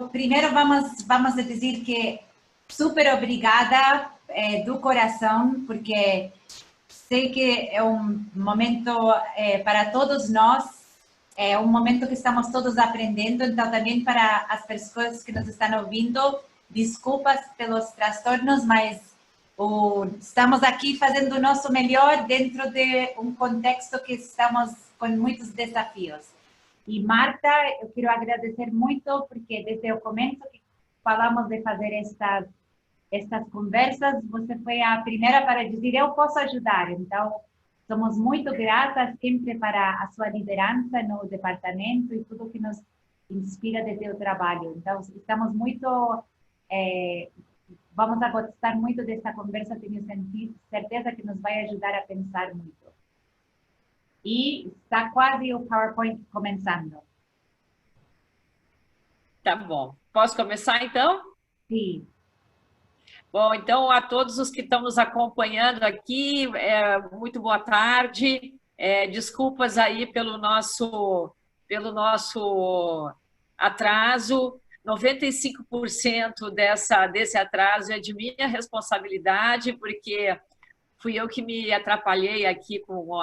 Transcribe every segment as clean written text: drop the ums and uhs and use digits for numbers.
primeiro vamos dizer que super obrigada do coração, porque sei que é um momento para todos nós, é um momento que estamos todos aprendendo, então também para as pessoas que nos estão ouvindo, desculpas pelos transtornos, mas estamos aqui fazendo o nosso melhor dentro de um contexto que estamos com muitos desafios. E Marta, eu quero agradecer muito, porque desde o começo que falamos de fazer estas conversas, você foi a primeira para dizer, eu posso ajudar. Então, somos muito gratas sempre para a sua liderança no departamento e tudo que nos inspira desde o trabalho. Então, estamos muito... vamos a gostar muito dessa conversa, tenho certeza que nos vai ajudar a pensar muito. E está quase o PowerPoint começando. Tá bom. Posso começar, então? Sim. Bom, então, a todos os que estão nos acompanhando aqui, muito boa tarde. Desculpas aí pelo nosso atraso. 95% desse atraso é de minha responsabilidade, porque fui eu que me atrapalhei aqui com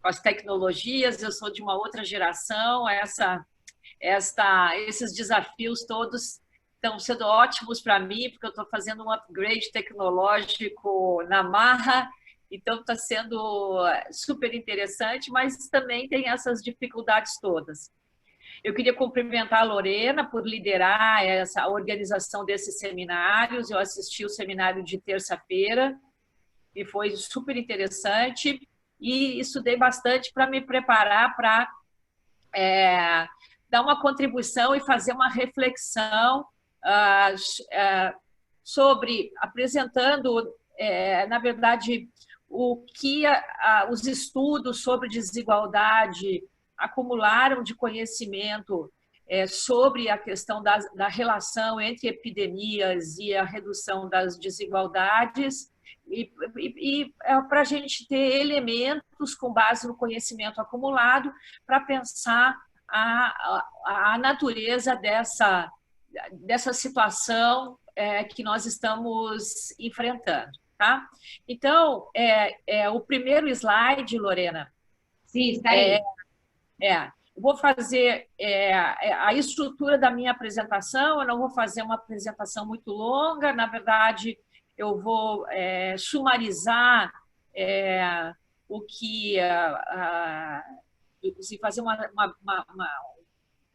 as tecnologias. Eu sou de uma outra geração, esses desafios todos estão sendo ótimos para mim, porque eu estou fazendo um upgrade tecnológico na marra, então está sendo super interessante, mas também tem essas dificuldades todas. Eu queria cumprimentar a Lorena por liderar a organização desses seminários. Eu assisti o seminário de terça-feira e foi super interessante, e estudei bastante para me preparar para dar uma contribuição e fazer uma reflexão sobre, apresentando, na verdade, o que os estudos sobre desigualdade acumularam de conhecimento sobre a questão da relação entre epidemias e a redução das desigualdades, e para a gente ter elementos com base no conhecimento acumulado para pensar a natureza dessa situação que nós estamos enfrentando. Tá? Então, o primeiro slide, Lorena. Sim, está aí. Eu vou fazer a estrutura da minha apresentação. Eu não vou fazer uma apresentação muito longa, na verdade, eu vou sumarizar o que... fazer um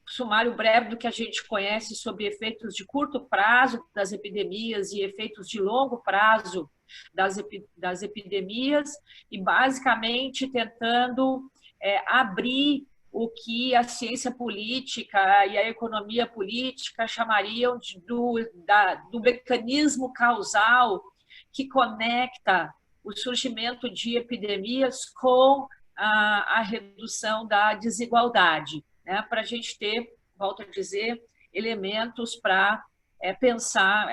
sumário breve do que a gente conhece sobre efeitos de curto prazo das epidemias e efeitos de longo prazo das epidemias, e basicamente tentando abrir o que a ciência política e a economia política chamariam do mecanismo causal que conecta o surgimento de epidemias com a redução da desigualdade, né? Para a gente ter, volto a dizer, elementos para pensar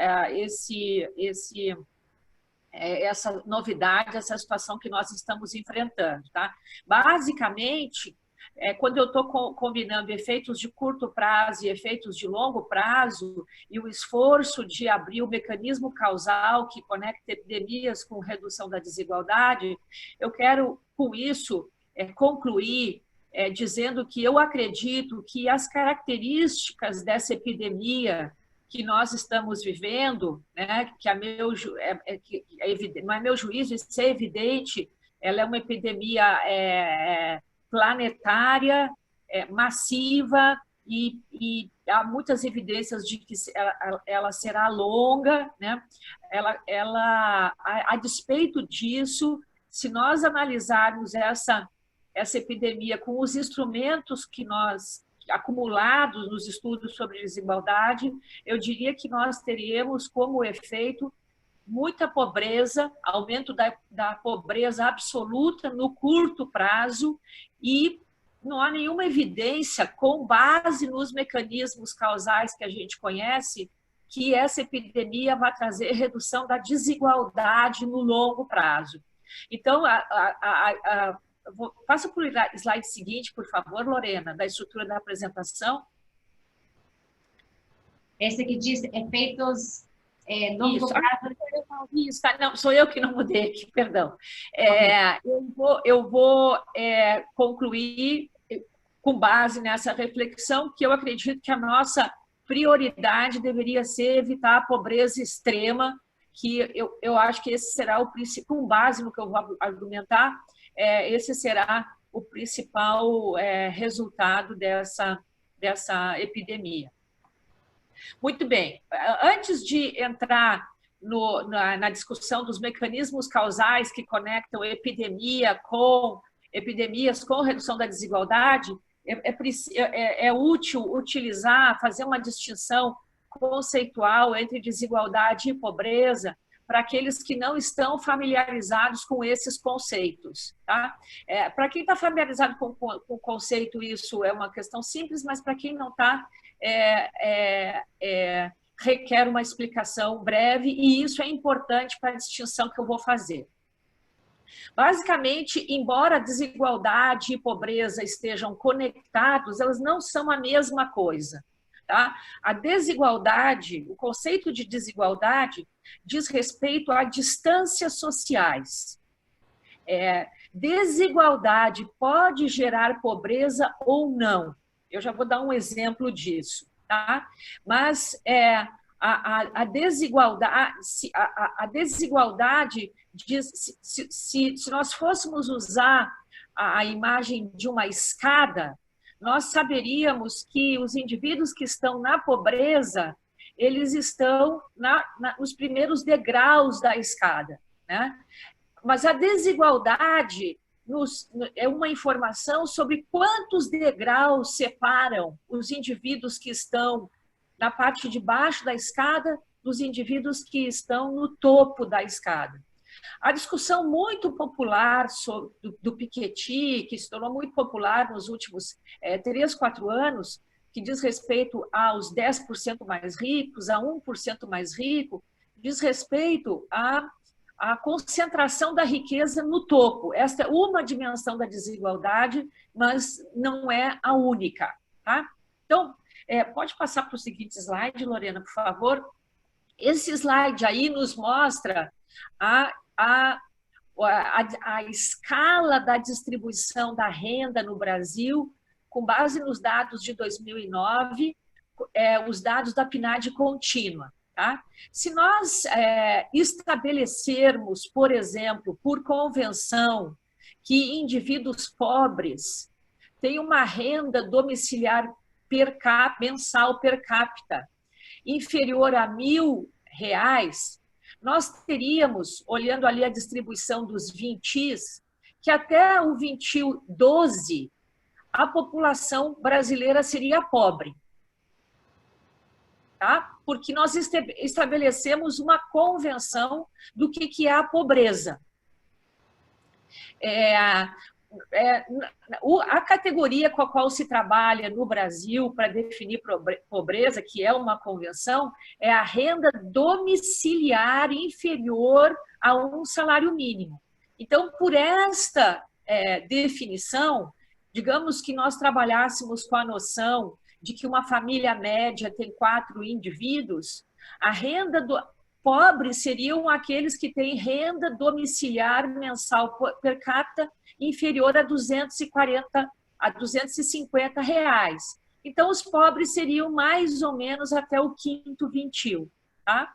essa novidade, essa situação que nós estamos enfrentando. Tá? Basicamente, quando eu estou combinando efeitos de curto prazo e efeitos de longo prazo, e o esforço de abrir o mecanismo causal que conecta epidemias com redução da desigualdade, eu quero, com isso, concluir dizendo que eu acredito que as características dessa epidemia que nós estamos vivendo, né, que não é meu juízo, isso é evidente, ela é uma epidemia planetária, massiva, e há muitas evidências de que ela será longa, né? A despeito disso, se nós analisarmos essa epidemia com os instrumentos que nós acumulados nos estudos sobre desigualdade, eu diria que nós teríamos como efeito muita pobreza, aumento da pobreza absoluta no curto prazo, e não há nenhuma evidência, com base nos mecanismos causais que a gente conhece, que essa epidemia vai trazer redução da desigualdade no longo prazo. Então, passa para o slide seguinte, por favor, Lorena, da estrutura da apresentação. Esse que diz efeitos longo Isso, prazo. isso, tá, não, sou eu que não mudei aqui, perdão. Ok. Eu vou concluir com base nessa reflexão que eu acredito que a nossa prioridade deveria ser evitar a pobreza extrema, que eu acho que esse será o principal, com base no que eu vou argumentar, esse será o principal resultado dessa epidemia. Muito bem. Antes de entrar na discussão dos mecanismos causais que conectam epidemias com redução da desigualdade, é útil utilizar, fazer uma distinção conceitual entre desigualdade e pobreza para aqueles que não estão familiarizados com esses conceitos. Tá? Para quem está familiarizado com o conceito, isso é uma questão simples, mas para quem não está, requer uma explicação breve, e isso é importante para a distinção que eu vou fazer. Basicamente, embora desigualdade e pobreza estejam conectados, elas não são a mesma coisa. Tá? A desigualdade, o conceito de desigualdade diz respeito a distâncias sociais. Desigualdade pode gerar pobreza ou não. Eu já vou dar um exemplo disso. Tá? Mas a desigualdade diz, se nós fôssemos usar a imagem de uma escada, nós saberíamos que os indivíduos que estão na pobreza, eles estão nos primeiros degraus da escada, né? Mas a desigualdade é uma informação sobre quantos degraus separam os indivíduos que estão na parte de baixo da escada dos indivíduos que estão no topo da escada. A discussão muito popular do Piketty, que se tornou muito popular nos últimos 3, 4 anos, que diz respeito aos 10% mais ricos, a 1% mais rico, diz respeito a concentração da riqueza no topo. Esta é uma dimensão da desigualdade, mas não é a única. Tá? Então, pode passar para o seguinte slide, Lorena, por favor. Esse slide aí nos mostra a escala da distribuição da renda no Brasil, com base nos dados de 2009, os dados da PNAD contínua. Tá? Se nós estabelecermos, por exemplo, por convenção, que indivíduos pobres têm uma renda domiciliar mensal per capita inferior a R$1.000, nós teríamos, olhando ali a distribuição dos vintis, que até o vintil 12, a população brasileira seria pobre. Tá? Porque nós estabelecemos uma convenção do que é a pobreza. A categoria com a qual se trabalha no Brasil para definir pobreza, que é uma convenção, é a renda domiciliar inferior a um salário mínimo. Então, por esta definição, digamos que nós trabalhássemos com a noção de que uma família média tem 4 indivíduos, a renda pobre seriam aqueles que têm renda domiciliar mensal per capita inferior a R$250. Então, os pobres seriam mais ou menos até o 5º vintil. Tá?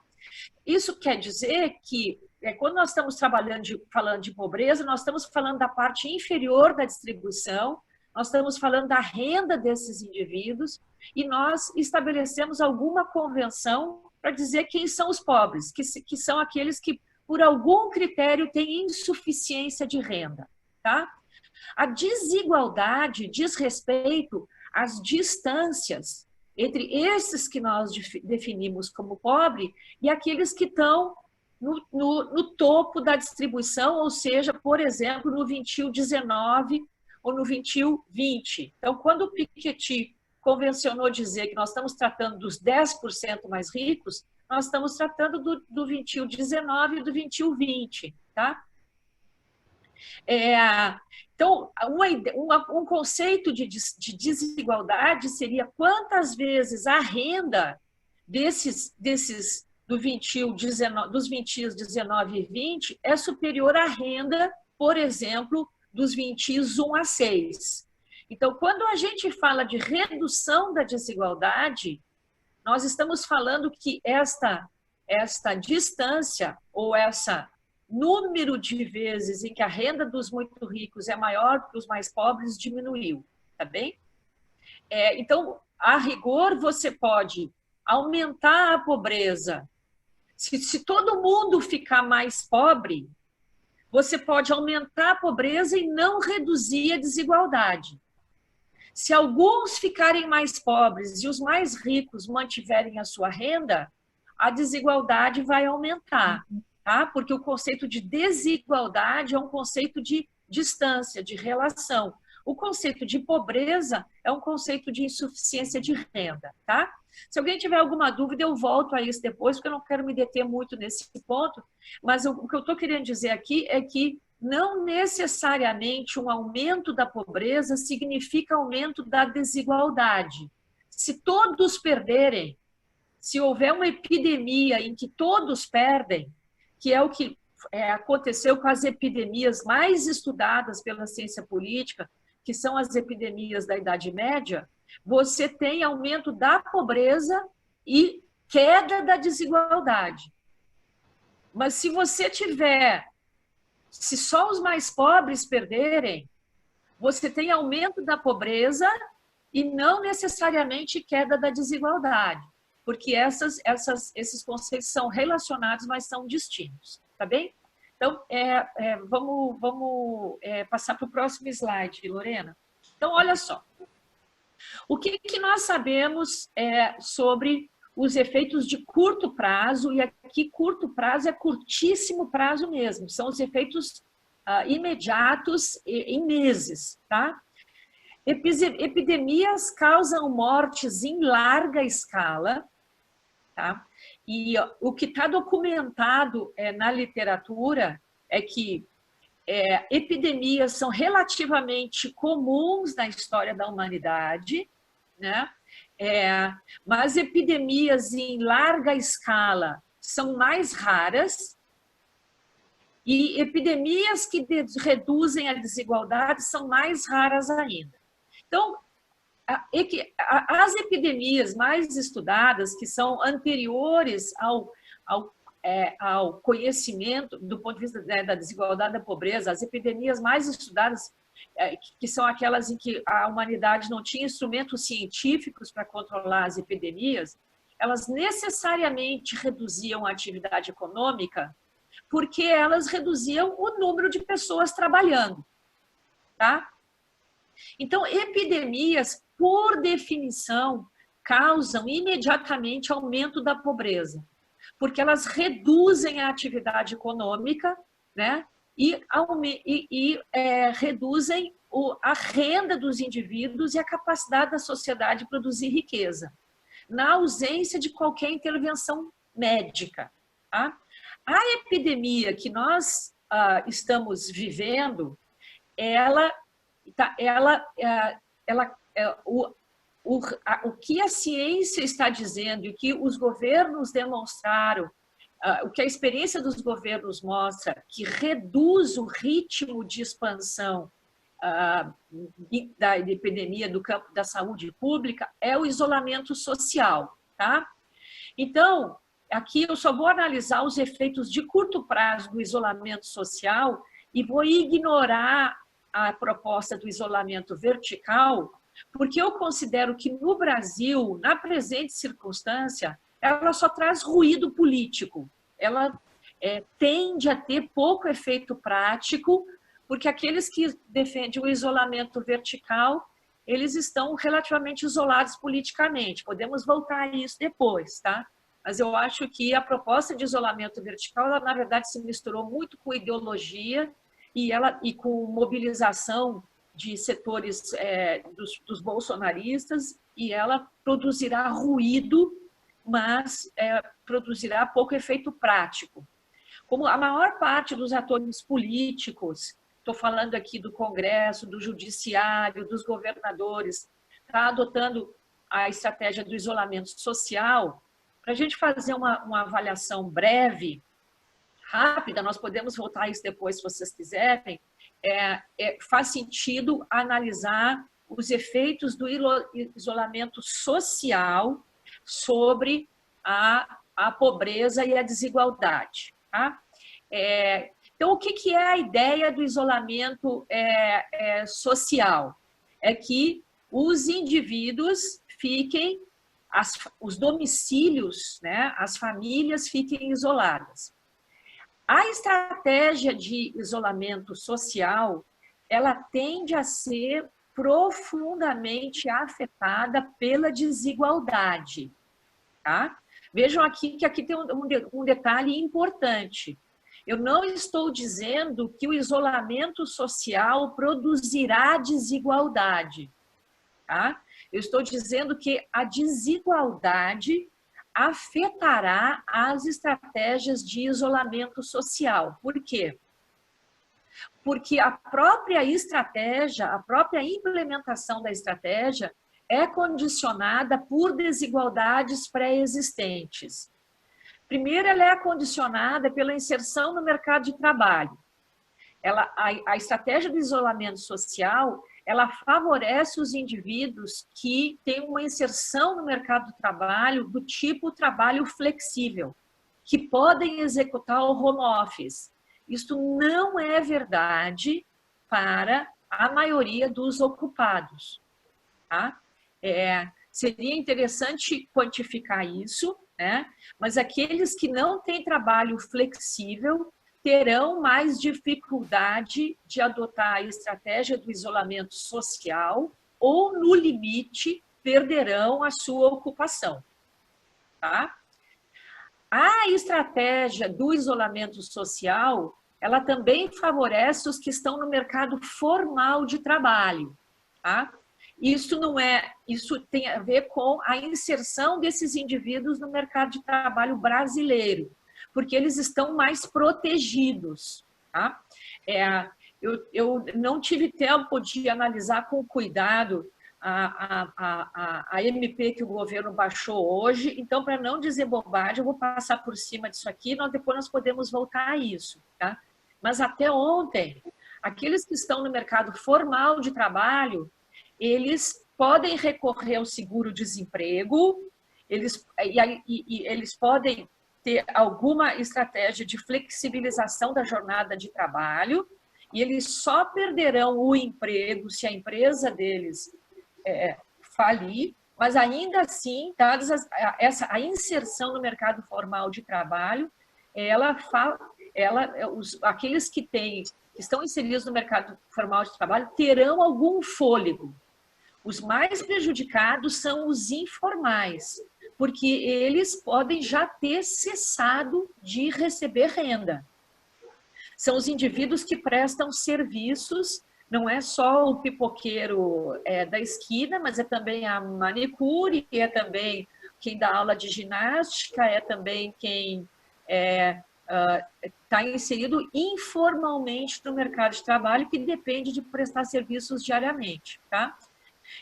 Isso quer dizer que, quando nós estamos falando de pobreza, nós estamos falando da parte inferior da distribuição, nós estamos falando da renda desses indivíduos e nós estabelecemos alguma convenção para dizer quem são os pobres, que são aqueles que, por algum critério, têm insuficiência de renda. Tá? A desigualdade diz respeito às distâncias entre esses que nós definimos como pobre e aqueles que estão no topo da distribuição, ou seja, por exemplo, no vintil 19 ou no vintil 20. Então, quando o Piketty convencionou dizer que nós estamos tratando dos 10% mais ricos, nós estamos tratando do vintil 19 e do vintil 20. Tá? Então, um conceito de desigualdade seria quantas vezes a renda dos 20 19 e 20 é superior à renda, por exemplo, dos 20 1 a 6. Então, quando a gente fala de redução da desigualdade, nós estamos falando que esta distância ou essa número de vezes em que a renda dos muito ricos é maior que os mais pobres diminuiu, tá bem? Então, a rigor, você pode aumentar a pobreza. Se todo mundo ficar mais pobre, você pode aumentar a pobreza e não reduzir a desigualdade. Se alguns ficarem mais pobres e os mais ricos mantiverem a sua renda, a desigualdade vai aumentar, tá? Porque o conceito de desigualdade é um conceito de distância, de relação. O conceito de pobreza é um conceito de insuficiência de renda, tá? Se alguém tiver alguma dúvida, eu volto a isso depois, porque eu não quero me deter muito nesse ponto, mas o que eu estou querendo dizer aqui é que não necessariamente um aumento da pobreza significa aumento da desigualdade. Se todos perderem, se houver uma epidemia em que todos perdem, que é o que aconteceu com as epidemias mais estudadas pela ciência política, que são as epidemias da Idade Média, você tem aumento da pobreza e queda da desigualdade. Mas se só os mais pobres perderem, você tem aumento da pobreza e não necessariamente queda da desigualdade, porque esses conceitos são relacionados, mas são distintos, tá bem? Então, vamos passar para o próximo slide, Lorena. Então, olha só. O que nós sabemos sobre os efeitos de curto prazo, e aqui curto prazo é curtíssimo prazo mesmo, são os efeitos imediatos em meses, tá? Epidemias causam mortes em larga escala, tá? E o que está documentado na literatura é que epidemias são relativamente comuns na história da humanidade, né? Mas epidemias em larga escala são mais raras e epidemias que reduzem a desigualdade são mais raras ainda. Então, as epidemias mais estudadas, que são anteriores ao conhecimento do ponto de vista da desigualdade da pobreza, as epidemias mais estudadas, que são aquelas em que a humanidade não tinha instrumentos científicos para controlar as epidemias, elas necessariamente reduziam a atividade econômica, porque elas reduziam o número de pessoas trabalhando, tá? Então, epidemias, por definição, causam imediatamente aumento da pobreza, porque elas reduzem a atividade econômica, né? E reduzem a renda dos indivíduos e a capacidade da sociedade de produzir riqueza, na ausência de qualquer intervenção médica, tá? A epidemia que nós estamos vivendo, o que a ciência está dizendo e o que os governos demonstraram, o que a experiência dos governos mostra, que reduz o ritmo de expansão da epidemia do campo da saúde pública, é o isolamento social, tá? Então, aqui eu só vou analisar os efeitos de curto prazo do isolamento social e vou ignorar a proposta do isolamento vertical, porque eu considero que no Brasil, na presente circunstância, ela só traz ruído político. Ela tende a ter pouco efeito prático, porque aqueles que defendem o isolamento vertical, eles estão relativamente isolados politicamente. Podemos voltar a isso depois, tá? Mas eu acho que a proposta de isolamento vertical, ela, na verdade, se misturou muito com ideologia e com mobilização de setores dos bolsonaristas, e ela produzirá ruído, mas produzirá pouco efeito prático. Como a maior parte dos atores políticos, estou falando aqui do Congresso, do Judiciário, dos governadores, está adotando a estratégia do isolamento social, para a gente fazer uma avaliação breve, rápida, nós podemos voltar a isso depois, se vocês quiserem, faz sentido analisar os efeitos do isolamento social sobre a pobreza e a desigualdade. Tá? Então, o que é a ideia do isolamento social? É que os indivíduos fiquem, os domicílios, né, as famílias fiquem isoladas. A estratégia de isolamento social, ela tende a ser profundamente afetada pela desigualdade. Tá? Vejam aqui que aqui tem um detalhe importante. Eu não estou dizendo que o isolamento social produzirá desigualdade. Tá? Eu estou dizendo que a desigualdade afetará as estratégias de isolamento social. Por quê? Porque a própria estratégia, a própria implementação da estratégia é condicionada por desigualdades pré-existentes. Primeiro, ela é condicionada pela inserção no mercado de trabalho. A estratégia do isolamento social, ela favorece os indivíduos que têm uma inserção no mercado de trabalho do tipo trabalho flexível, que podem executar o home office. Isso não é verdade para a maioria dos ocupados. Tá? Seria interessante quantificar isso, né? Mas aqueles que não têm trabalho flexível terão mais dificuldade de adotar a estratégia do isolamento social ou, no limite, perderão a sua ocupação. Tá? A estratégia do isolamento social, ela também favorece os que estão no mercado formal de trabalho. Tá? Isso tem a ver com a inserção desses indivíduos no mercado de trabalho brasileiro, porque eles estão mais protegidos. Tá? Eu não tive tempo de analisar com cuidado a MP que o governo baixou hoje, então, para não dizer bobagem, eu vou passar por cima disso aqui, depois nós podemos voltar a isso. Tá? Mas até ontem, aqueles que estão no mercado formal de trabalho, eles podem recorrer ao seguro-desemprego, eles podem ter alguma estratégia de flexibilização da jornada de trabalho, e eles só perderão o emprego se a empresa deles falir, mas ainda assim, dadas a inserção no mercado formal de trabalho, aqueles que estão inseridos no mercado formal de trabalho terão algum fôlego. Os mais prejudicados são os informais, porque eles podem já ter cessado de receber renda. São os indivíduos que prestam serviços, não é só o pipoqueiro da esquina, mas é também a manicure, é também quem dá aula de ginástica, é também quem está inserido informalmente no mercado de trabalho, que depende de prestar serviços diariamente. Tá?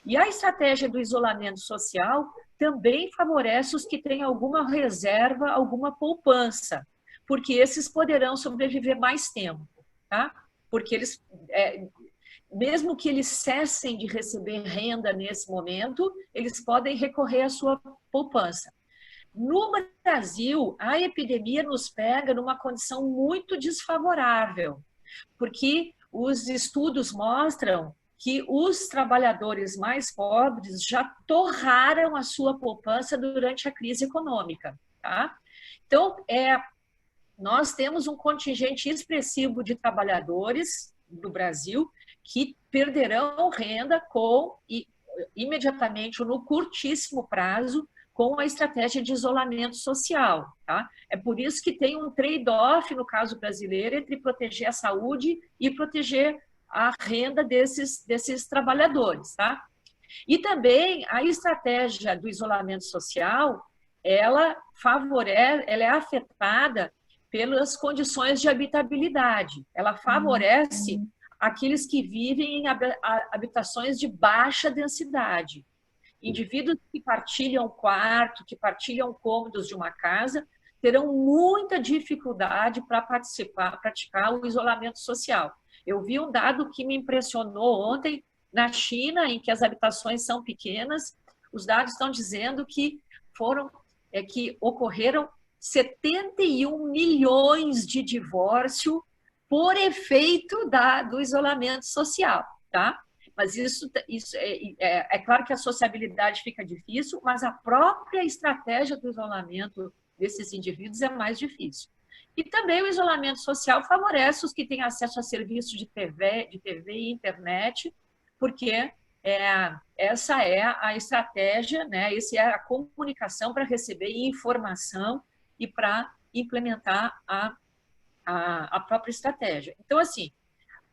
E a estratégia do isolamento social também favorece os que têm alguma reserva, alguma poupança, porque esses poderão sobreviver mais tempo, tá? Porque eles, mesmo que eles cessem de receber renda nesse momento, eles podem recorrer à sua poupança. No Brasil, a epidemia nos pega numa condição muito desfavorável, porque os estudos mostram que os trabalhadores mais pobres já torraram a sua poupança durante a crise econômica. Tá? Então, nós temos um contingente expressivo de trabalhadores do Brasil que perderão renda imediatamente ou no curtíssimo prazo com a estratégia de isolamento social. Tá? É por isso que tem um trade-off, no caso brasileiro, entre proteger a saúde e proteger a renda desses trabalhadores. Tá? E também a estratégia do isolamento social, ela é afetada pelas condições de habitabilidade. Ela favorece aqueles que vivem em habitações de baixa densidade. Indivíduos que partilham quarto, que partilham cômodos de uma casa, terão muita dificuldade para praticar o isolamento social. Eu vi um dado que me impressionou ontem, na China, em que as habitações são pequenas, os dados estão dizendo que ocorreram 71 milhões de divórcios por efeito do isolamento social, tá? Mas isso é claro que a sociabilidade fica difícil, mas a própria estratégia do isolamento desses indivíduos é mais difícil. E também o isolamento social favorece os que têm acesso a serviços de TV e internet, porque essa é a estratégia, né? Essa é a comunicação para receber informação e para implementar a própria estratégia. Então, assim,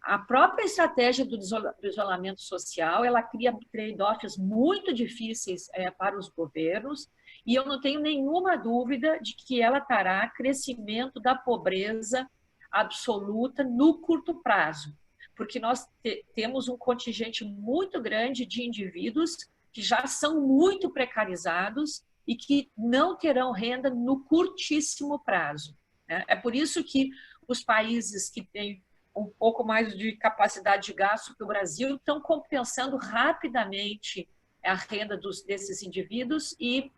a própria estratégia do isolamento social, ela cria trade-offs muito difíceis para os governos, e eu não tenho nenhuma dúvida de que ela trará crescimento da pobreza absoluta no curto prazo, porque nós temos um contingente muito grande de indivíduos que já são muito precarizados e que não terão renda no curtíssimo prazo, né? É por isso que os países que têm um pouco mais de capacidade de gasto que o Brasil estão compensando rapidamente a renda desses indivíduos e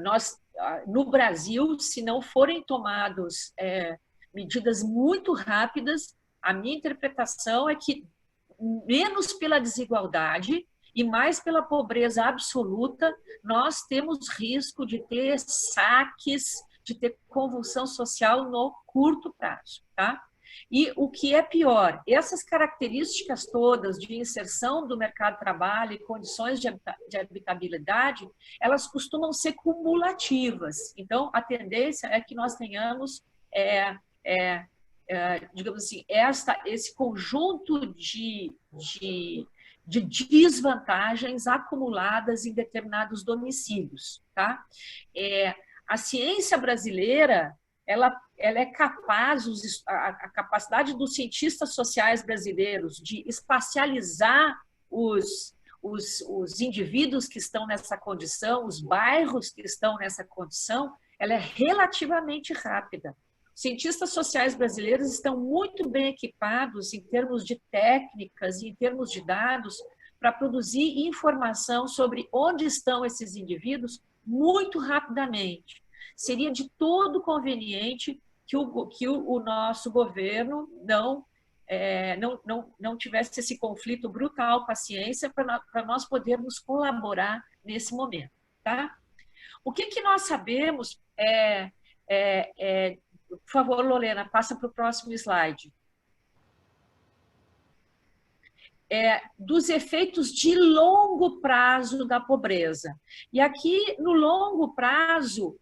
nós, no Brasil, se não forem tomadas medidas muito rápidas, a minha interpretação é que menos pela desigualdade e mais pela pobreza absoluta, nós temos risco de ter saques, de ter convulsão social no curto prazo, tá? E o que é pior, essas características todas de inserção do mercado de trabalho e condições de habitabilidade, elas costumam ser cumulativas. Então, a tendência é que nós tenhamos, digamos assim, esse conjunto de desvantagens acumuladas em determinados domicílios, tá? A ciência brasileira, ela é capaz, a capacidade dos cientistas sociais brasileiros de espacializar os indivíduos que estão nessa condição, os bairros que estão nessa condição, ela é relativamente rápida. Os cientistas sociais brasileiros estão muito bem equipados em termos de técnicas e em termos de dados para produzir informação sobre onde estão esses indivíduos muito rapidamente. Seria de todo conveniente que o nosso governo não tivesse esse conflito brutal com a ciência para nós podermos colaborar nesse momento, tá? O que nós sabemos por favor, Lorena, passa para o próximo slide. Dos efeitos de longo prazo da pobreza. E aqui, no longo prazo,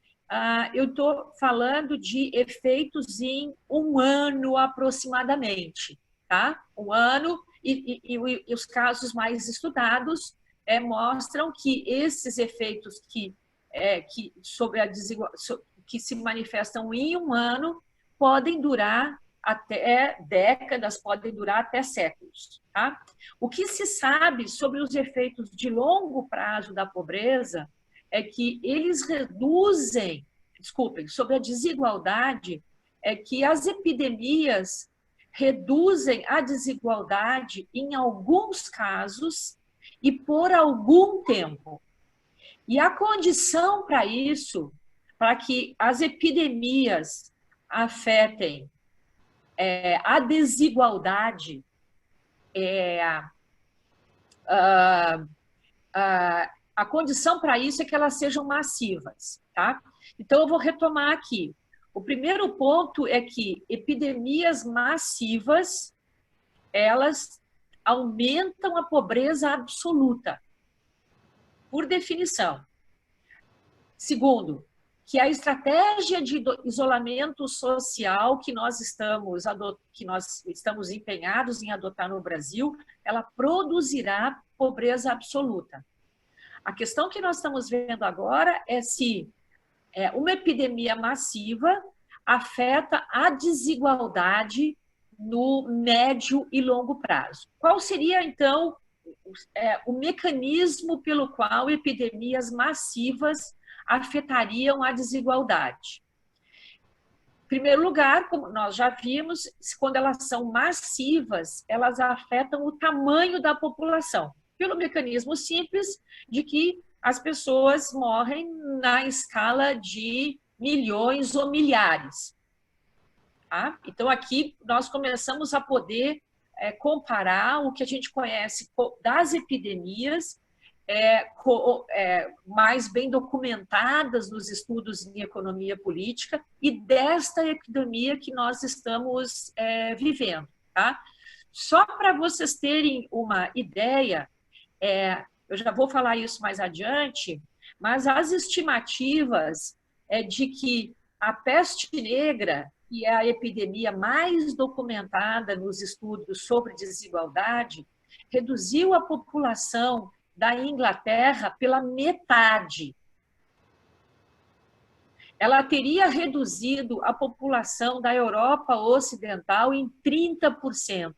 eu estou falando de efeitos em 1 ano aproximadamente, tá? 1 ano, e os casos mais estudados mostram que esses efeitos sobre a desigualdade, que se manifestam em 1 ano, podem durar até décadas, podem durar até séculos, tá? O que se sabe sobre os efeitos de longo prazo da pobreza é que eles reduzem, sobre a desigualdade, é que as epidemias reduzem a desigualdade em alguns casos e por algum tempo. E a condição para isso, para que as epidemias afetem a desigualdade, a condição para isso é que elas sejam massivas, tá? Então, eu vou retomar aqui. O primeiro ponto é que epidemias massivas, elas aumentam a pobreza absoluta, por definição. Segundo, que a estratégia de isolamento social que nós estamos empenhados em adotar no Brasil, ela produzirá pobreza absoluta. A questão que nós estamos vendo agora é se uma epidemia massiva afeta a desigualdade no médio e longo prazo. Qual seria, então, o mecanismo pelo qual epidemias massivas afetariam a desigualdade? Em primeiro lugar, como nós já vimos, quando elas são massivas, elas afetam o tamanho da população, pelo mecanismo simples de que as pessoas morrem na escala de milhões ou milhares. Tá? Então, aqui nós começamos a poder comparar o que a gente conhece das epidemias mais bem documentadas nos estudos em economia política e desta epidemia que nós estamos vivendo. Tá? Só para vocês terem uma ideia, eu já vou falar isso mais adiante, mas as estimativas de que a peste negra, que é a epidemia mais documentada nos estudos sobre desigualdade, reduziu a população da Inglaterra pela metade. Ela teria reduzido a população da Europa Ocidental em 30%.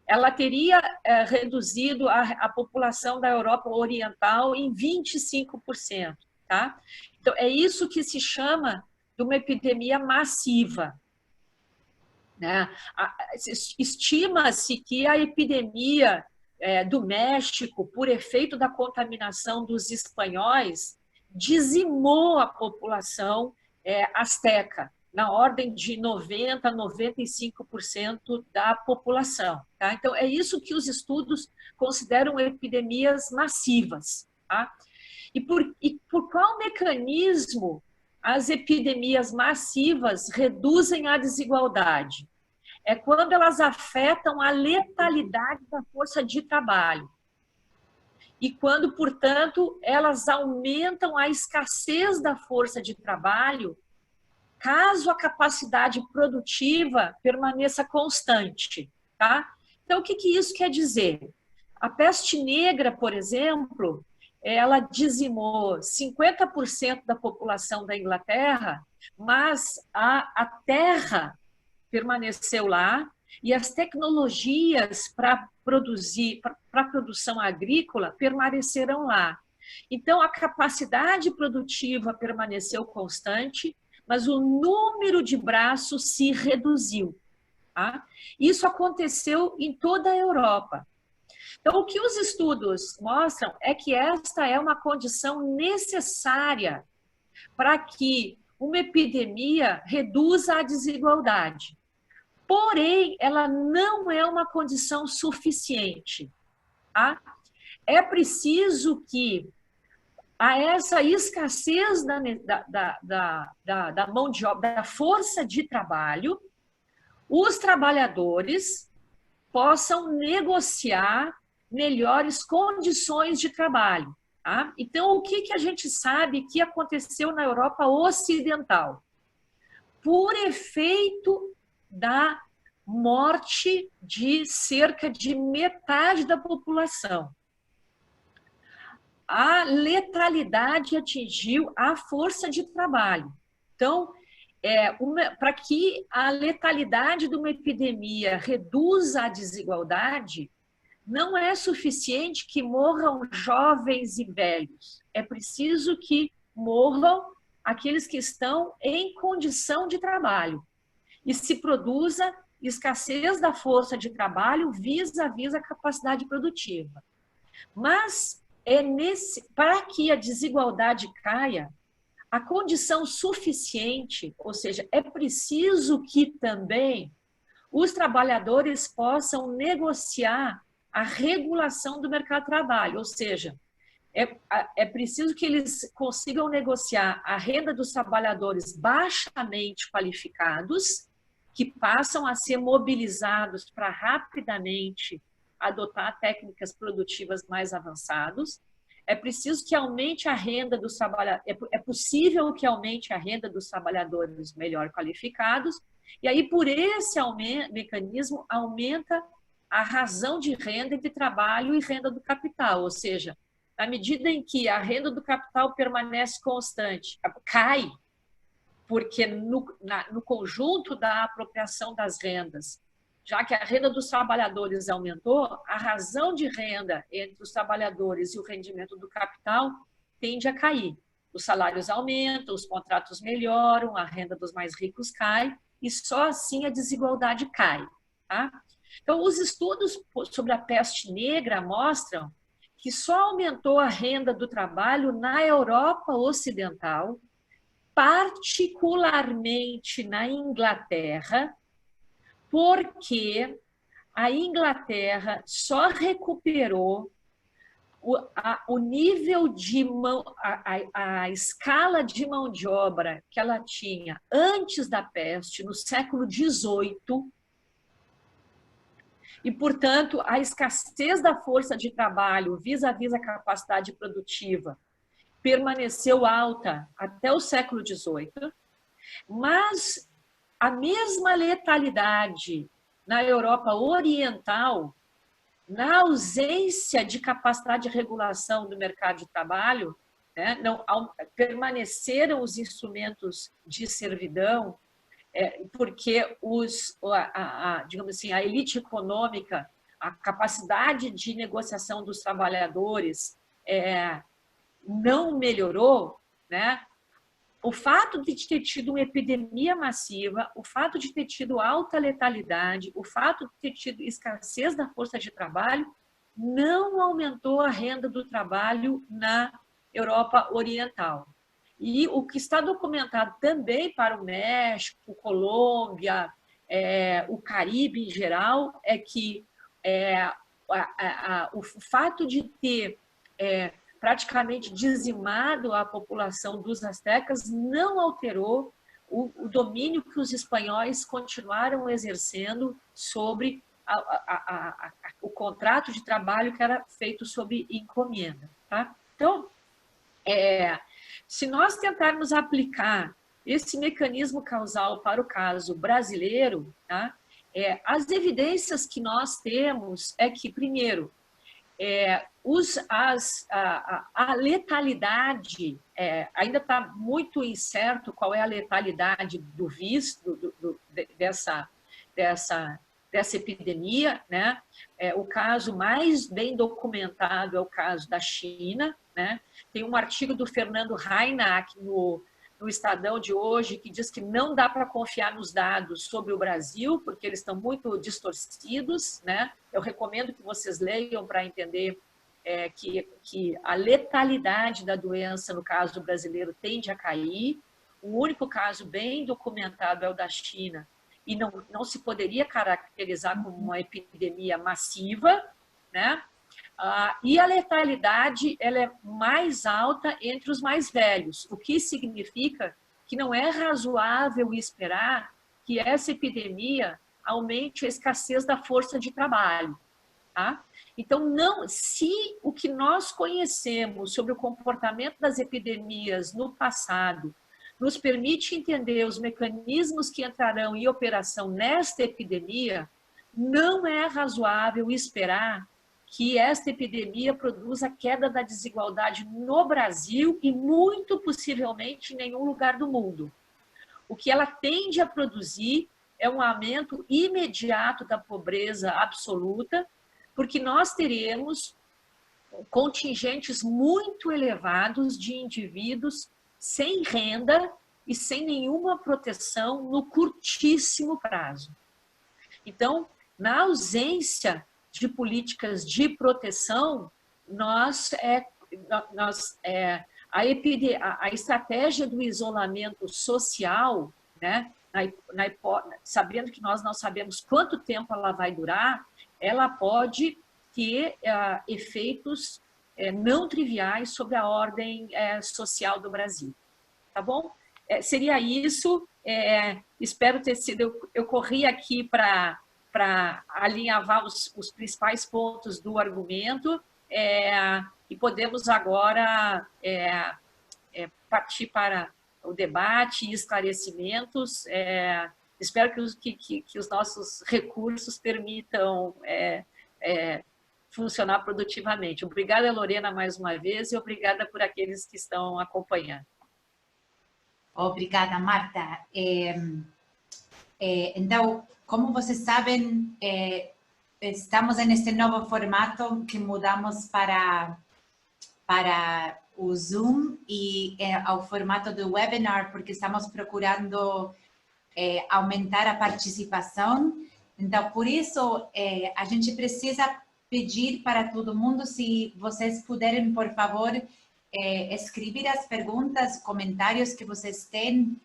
Ela teria reduzido a população da Europa Oriental em 25%. Tá? Então, é isso que se chama de uma epidemia massiva. Estima-se que a epidemia do México, por efeito da contaminação dos espanhóis, dizimou a população asteca, na ordem de 90% a 95% da população. Tá? Então, é isso que os estudos consideram epidemias massivas. Tá? E por qual mecanismo as epidemias massivas reduzem a desigualdade? É quando elas afetam a letalidade da força de trabalho. E quando, portanto, elas aumentam a escassez da força de trabalho, caso a capacidade produtiva permaneça constante. Tá? Então, o que isso quer dizer? A peste negra, por exemplo, ela dizimou 50% da população da Inglaterra, mas a terra permaneceu lá e as tecnologias para a produção agrícola permaneceram lá. Então, a capacidade produtiva permaneceu constante, mas o número de braços se reduziu. Tá? Isso aconteceu em toda a Europa. Então, o que os estudos mostram é que esta é uma condição necessária para que uma epidemia reduza a desigualdade. Porém, ela não é uma condição suficiente. Tá? É preciso que a essa escassez da mão de obra, da força de trabalho, os trabalhadores possam negociar melhores condições de trabalho. Tá? Então, o que a gente sabe que aconteceu na Europa Ocidental? Por efeito da morte de cerca de metade da população, a letalidade atingiu a força de trabalho. Então, para que a letalidade de uma epidemia reduza a desigualdade, não é suficiente que morram jovens e velhos. É preciso que morram aqueles que estão em condição de trabalho e se produza escassez da força de trabalho vis-à-vis a capacidade produtiva. Mas para que a desigualdade caia, a condição suficiente, ou seja, é preciso que também os trabalhadores possam negociar a regulação do mercado de trabalho, ou seja, é preciso que eles consigam negociar a renda dos trabalhadores baixamente qualificados, que passam a ser mobilizados para rapidamente adotar técnicas produtivas mais avançadas. É preciso que aumente a renda dos trabalhadores, é possível que aumente a renda dos trabalhadores melhor qualificados, e aí por esse mecanismo aumenta a razão de renda entre trabalho e renda do capital, ou seja, na medida em que a renda do capital permanece constante, cai porque no conjunto da apropriação das rendas, já que a renda dos trabalhadores aumentou, a razão de renda entre os trabalhadores e o rendimento do capital tende a cair. Os salários aumentam, os contratos melhoram, a renda dos mais ricos cai, e só assim a desigualdade cai. Tá? Então, os estudos sobre a peste negra mostram que só aumentou a renda do trabalho na Europa Ocidental, particularmente na Inglaterra, porque a Inglaterra só recuperou o nível de a escala de mão de obra que ela tinha antes da peste, no século XVIII, e, portanto, a escassez da força de trabalho vis-à-vis a capacidade produtiva permaneceu alta até o século XVIII, mas a mesma letalidade na Europa Oriental, na ausência de capacidade de regulação do mercado de trabalho, né, permaneceram os instrumentos de servidão, porque digamos assim, a elite econômica, a capacidade de negociação dos trabalhadores não melhorou, né? O fato de ter tido uma epidemia massiva, o fato de ter tido alta letalidade, o fato de ter tido escassez da força de trabalho, não aumentou a renda do trabalho na Europa Oriental. E o que está documentado também para o México, Colômbia, o Caribe em geral, é que o fato de ter praticamente dizimado a população dos astecas não alterou o domínio que os espanhóis continuaram exercendo sobre o contrato de trabalho que era feito sob encomenda. Tá? Então, se nós tentarmos aplicar esse mecanismo causal para o caso brasileiro, tá? As evidências que nós temos é que, primeiro, a letalidade, ainda está muito incerto qual é a letalidade do vírus, dessa epidemia, né? O caso mais bem documentado é o caso da China, né? Tem um artigo do Fernando Reinach no Estadão de hoje que diz que não dá para confiar nos dados sobre o Brasil, porque eles estão muito distorcidos, né? Eu recomendo que vocês leiam para entender que a letalidade da doença, no caso brasileiro, tende a cair. O único caso bem documentado é o da China, e não se poderia caracterizar como uma epidemia massiva, né? E a letalidade ela é mais alta entre os mais velhos, o que significa que não é razoável esperar que essa epidemia aumente a escassez da força de trabalho. Tá? Então, se o que nós conhecemos sobre o comportamento das epidemias no passado nos permite entender os mecanismos que entrarão em operação nesta epidemia, não é razoável esperar que esta epidemia produza queda da desigualdade no Brasil e muito possivelmente em nenhum lugar do mundo. O que ela tende a produzir é um aumento imediato da pobreza absoluta, porque nós teremos contingentes muito elevados de indivíduos sem renda e sem nenhuma proteção no curtíssimo prazo. Então, na ausência de políticas de proteção, a estratégia do isolamento social, né, sabendo que nós não sabemos quanto tempo ela vai durar, ela pode ter efeitos não triviais sobre a ordem social do Brasil. Tá bom? Seria isso. Espero ter sido... Eu corri aqui para alinhavar os principais pontos do argumento e podemos agora partir para o debate e esclarecimentos. Espero que os nossos recursos permitam funcionar produtivamente. Obrigada, Lorena, mais uma vez, e obrigada por aqueles que estão acompanhando. Obrigada, Marta. Então, como vocês sabem, estamos neste novo formato que mudamos para o Zoom e ao formato do webinar, porque estamos procurando aumentar a participação. Então, por isso, a gente precisa pedir para todo mundo, se vocês puderem, por favor, escrever as perguntas, comentários que vocês têm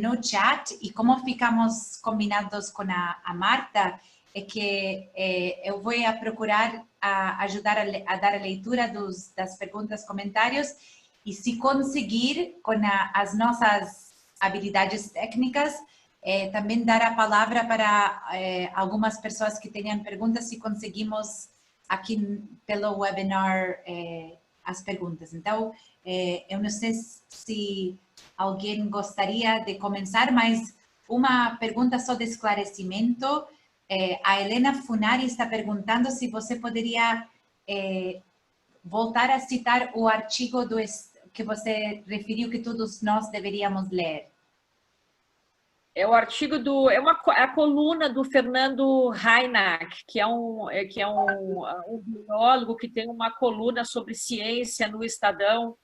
no chat. E como ficamos combinados com a Marta, é que eu vou procurar ajudar a dar a leitura das perguntas, comentários, e se conseguir, com as nossas habilidades técnicas, também dar a palavra para algumas pessoas que tenham perguntas, se conseguimos aqui pelo webinar as perguntas. Então, eu não sei se alguém gostaria de começar, mas uma pergunta só de esclarecimento. A Helena Funari está perguntando se você poderia voltar a citar o artigo que você referiu que todos nós deveríamos ler. É o artigo é a coluna do Fernando Reinach, que é um biólogo que tem uma coluna sobre ciência no Estadão.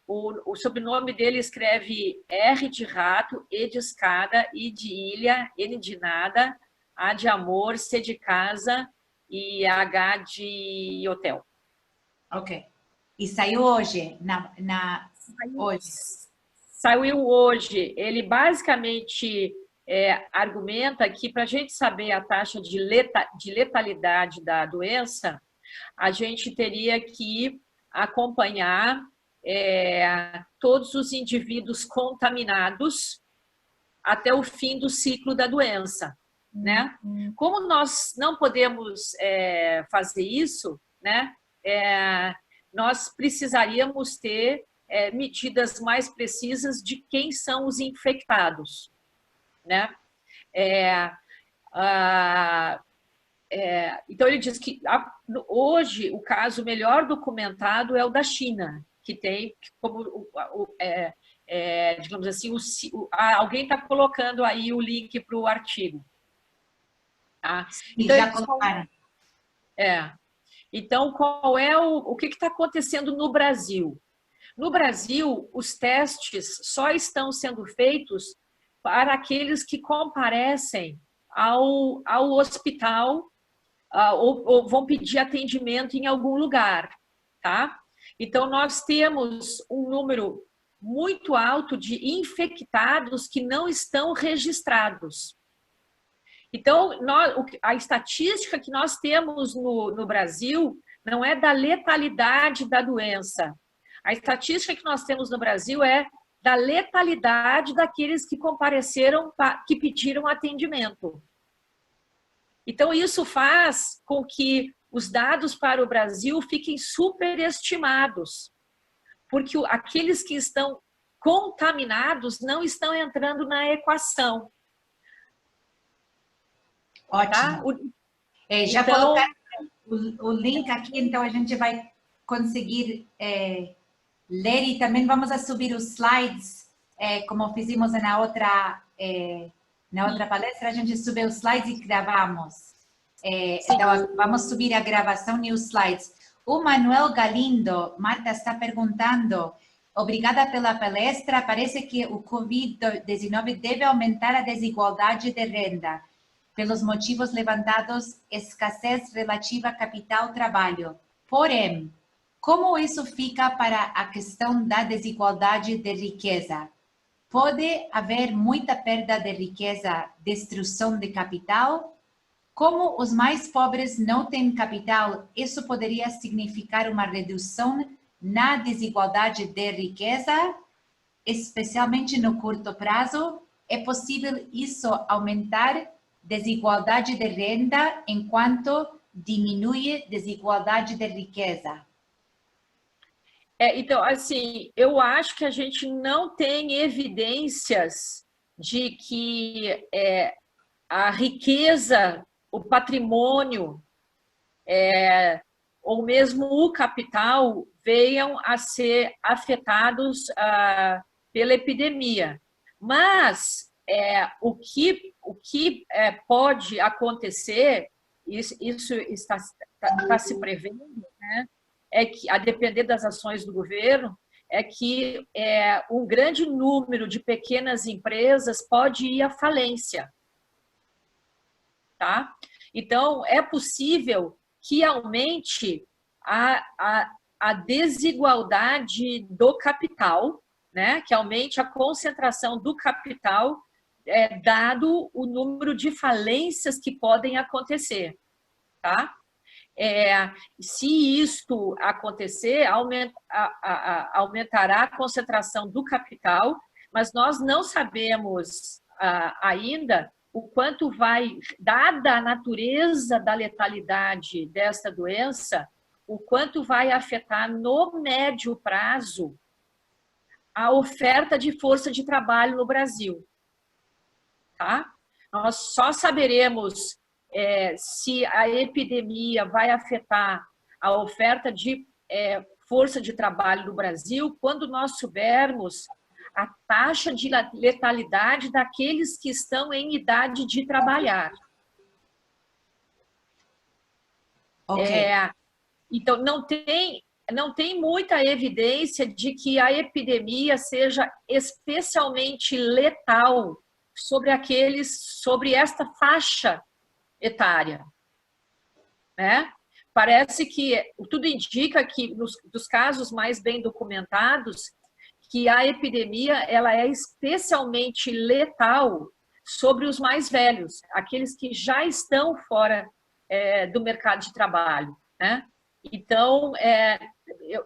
O sobrenome dele escreve R de rato, E de escada, I de ilha, N de nada, A de amor, C de casa e H de hotel. Ok. E saiu hoje? Hoje. Saiu hoje. Ele basicamente argumenta que para a gente saber a taxa de letalidade da doença, a gente teria que acompanhar todos os indivíduos contaminados até o fim do ciclo da doença, né? Como nós não podemos fazer isso, né? Nós precisaríamos ter medidas mais precisas de quem são os infectados, né? Então, ele diz que hoje o caso melhor documentado é o da China, que tem como, digamos assim, alguém está colocando aí o link para o artigo. Tá? Então, já colocaram. Então, qual é o que está acontecendo no Brasil? No Brasil, os testes só estão sendo feitos para aqueles que comparecem ao hospital ou vão pedir atendimento em algum lugar, tá? Então, nós temos um número muito alto de infectados que não estão registrados. Então, a estatística que nós temos no Brasil não é da letalidade da doença. A estatística que nós temos no Brasil é da letalidade daqueles que compareceram, que pediram atendimento. Então, isso faz com que os dados para o Brasil fiquem superestimados, porque aqueles que estão contaminados não estão entrando na equação. Ótimo. Tá? Já colocaram o link aqui, então a gente vai conseguir ler, e também vamos a subir os slides, como fizemos na outra palestra, a gente subiu os slides e gravamos. Então, vamos subir a gravação e os slides. O Manuel Galindo, Marta, está perguntando: obrigada pela palestra, parece que o Covid-19 deve aumentar a desigualdade de renda, pelos motivos levantados, escassez relativa a capital-trabalho. Porém, como isso fica para a questão da desigualdade de riqueza? Pode haver muita perda de riqueza, destruição de capital? Como os mais pobres não têm capital, isso poderia significar uma redução na desigualdade de riqueza, especialmente no curto prazo? É possível isso aumentar desigualdade de renda enquanto diminui desigualdade de riqueza? Então, assim, eu acho que a gente não tem evidências de que a riqueza, o patrimônio, ou mesmo o capital venham a ser afetados pela epidemia. Mas o que pode acontecer, isso está se prevendo, né, é que, a depender das ações do governo, é que um grande número de pequenas empresas pode ir à falência. Tá? Então, é possível que aumente a desigualdade do capital, né? Que aumente a concentração do capital, dado o número de falências que podem acontecer. Tá? Se isto acontecer, aumentará a concentração do capital, mas nós não sabemos ainda o quanto vai, dada a natureza da letalidade desta doença, o quanto vai afetar no médio prazo a oferta de força de trabalho no Brasil. Tá? Nós só saberemos se a epidemia vai afetar a oferta de força de trabalho no Brasil quando nós soubermos a taxa de letalidade daqueles que estão em idade de trabalhar. Okay. Então, não tem muita evidência de que a epidemia seja especialmente letal sobre esta faixa etária, né? Parece que tudo indica que dos casos mais bem documentados, que a epidemia ela é especialmente letal sobre os mais velhos, aqueles que já estão fora do mercado de trabalho, né? Então,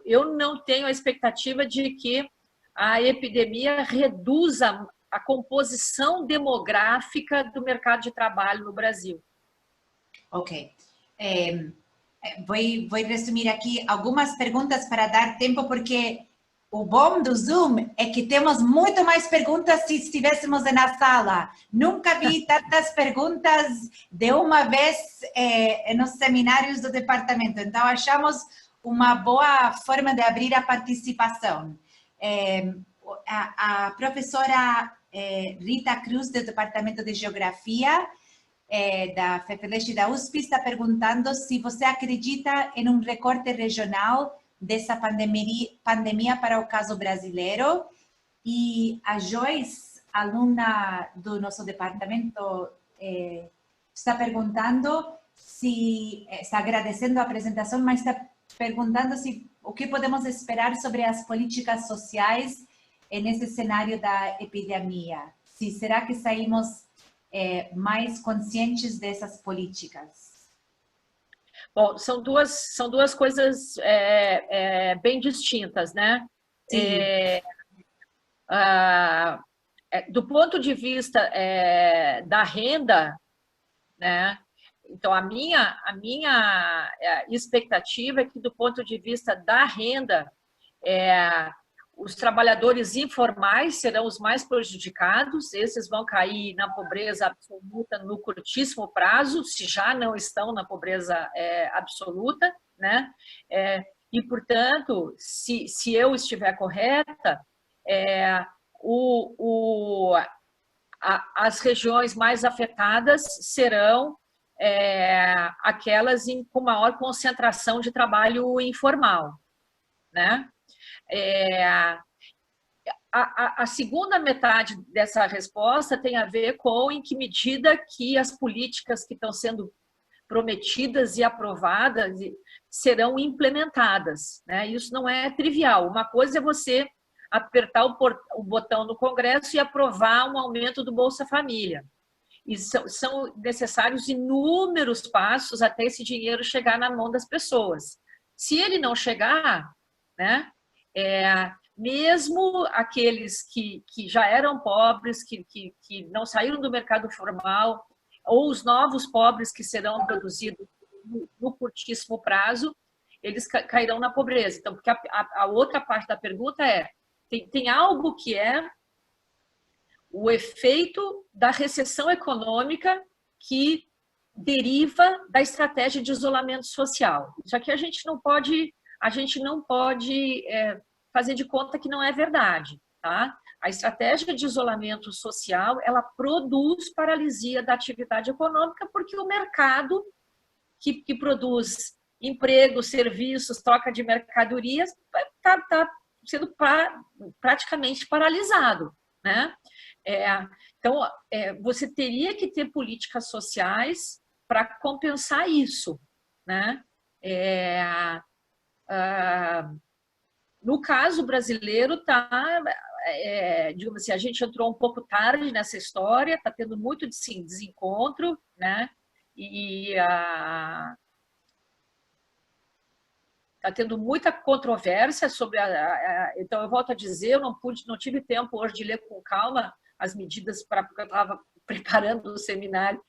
eu não tenho a expectativa de que a epidemia reduza a composição demográfica do mercado de trabalho no Brasil. Ok. Vou resumir aqui algumas perguntas para dar tempo, porque o bom do Zoom é que temos muito mais perguntas se estivéssemos na sala. Nunca vi tantas perguntas de uma vez nos seminários do departamento. Então, achamos uma boa forma de abrir a participação. A professora Rita Cruz, do Departamento de Geografia, da FEFELESH e da USP, está perguntando se você acredita em um recorte regional dessa pandemia para o caso brasileiro. E a Joyce, aluna do nosso departamento, está perguntando está agradecendo a apresentação, mas está perguntando o que podemos esperar sobre as políticas sociais nesse cenário da epidemia. Será que saímos mais conscientes dessas políticas? Bom, são duas coisas bem distintas, né? Do ponto de vista da renda, né? Então, a minha expectativa é que, do ponto de vista da renda, os trabalhadores informais serão os mais prejudicados, esses vão cair na pobreza absoluta no curtíssimo prazo, se já não estão na pobreza absoluta, né? E, portanto, se eu estiver correta, as regiões mais afetadas serão aquelas com maior concentração de trabalho informal, né? A segunda metade dessa resposta tem a ver com em que medida que as políticas que estão sendo prometidas e aprovadas serão implementadas, né? Isso não é trivial. Uma coisa é você apertar o botão no Congresso e aprovar um aumento do Bolsa Família. E são necessários inúmeros passos até esse dinheiro chegar na mão das pessoas. Se ele não chegar, né? Mesmo aqueles que já eram pobres, que não saíram do mercado formal, ou os novos pobres que serão produzidos no curtíssimo prazo, eles cairão na pobreza. Então, porque a outra parte da pergunta tem algo que é o efeito da recessão econômica que deriva da estratégia de isolamento social. Isso aqui a gente não pode fazer de conta que não é verdade, tá? A estratégia de isolamento social, ela produz paralisia da atividade econômica porque o mercado que produz emprego, serviços, troca de mercadorias está sendo praticamente paralisado, né? Então, você teria que ter políticas sociais para compensar isso, né? No caso brasileiro, digamos assim, a gente entrou um pouco tarde nessa história, está tendo muito desencontro, né? E está tendo muita controvérsia sobre então eu volto a dizer, eu não tive tempo hoje de ler com calma as medidas porque eu estava preparando o seminário,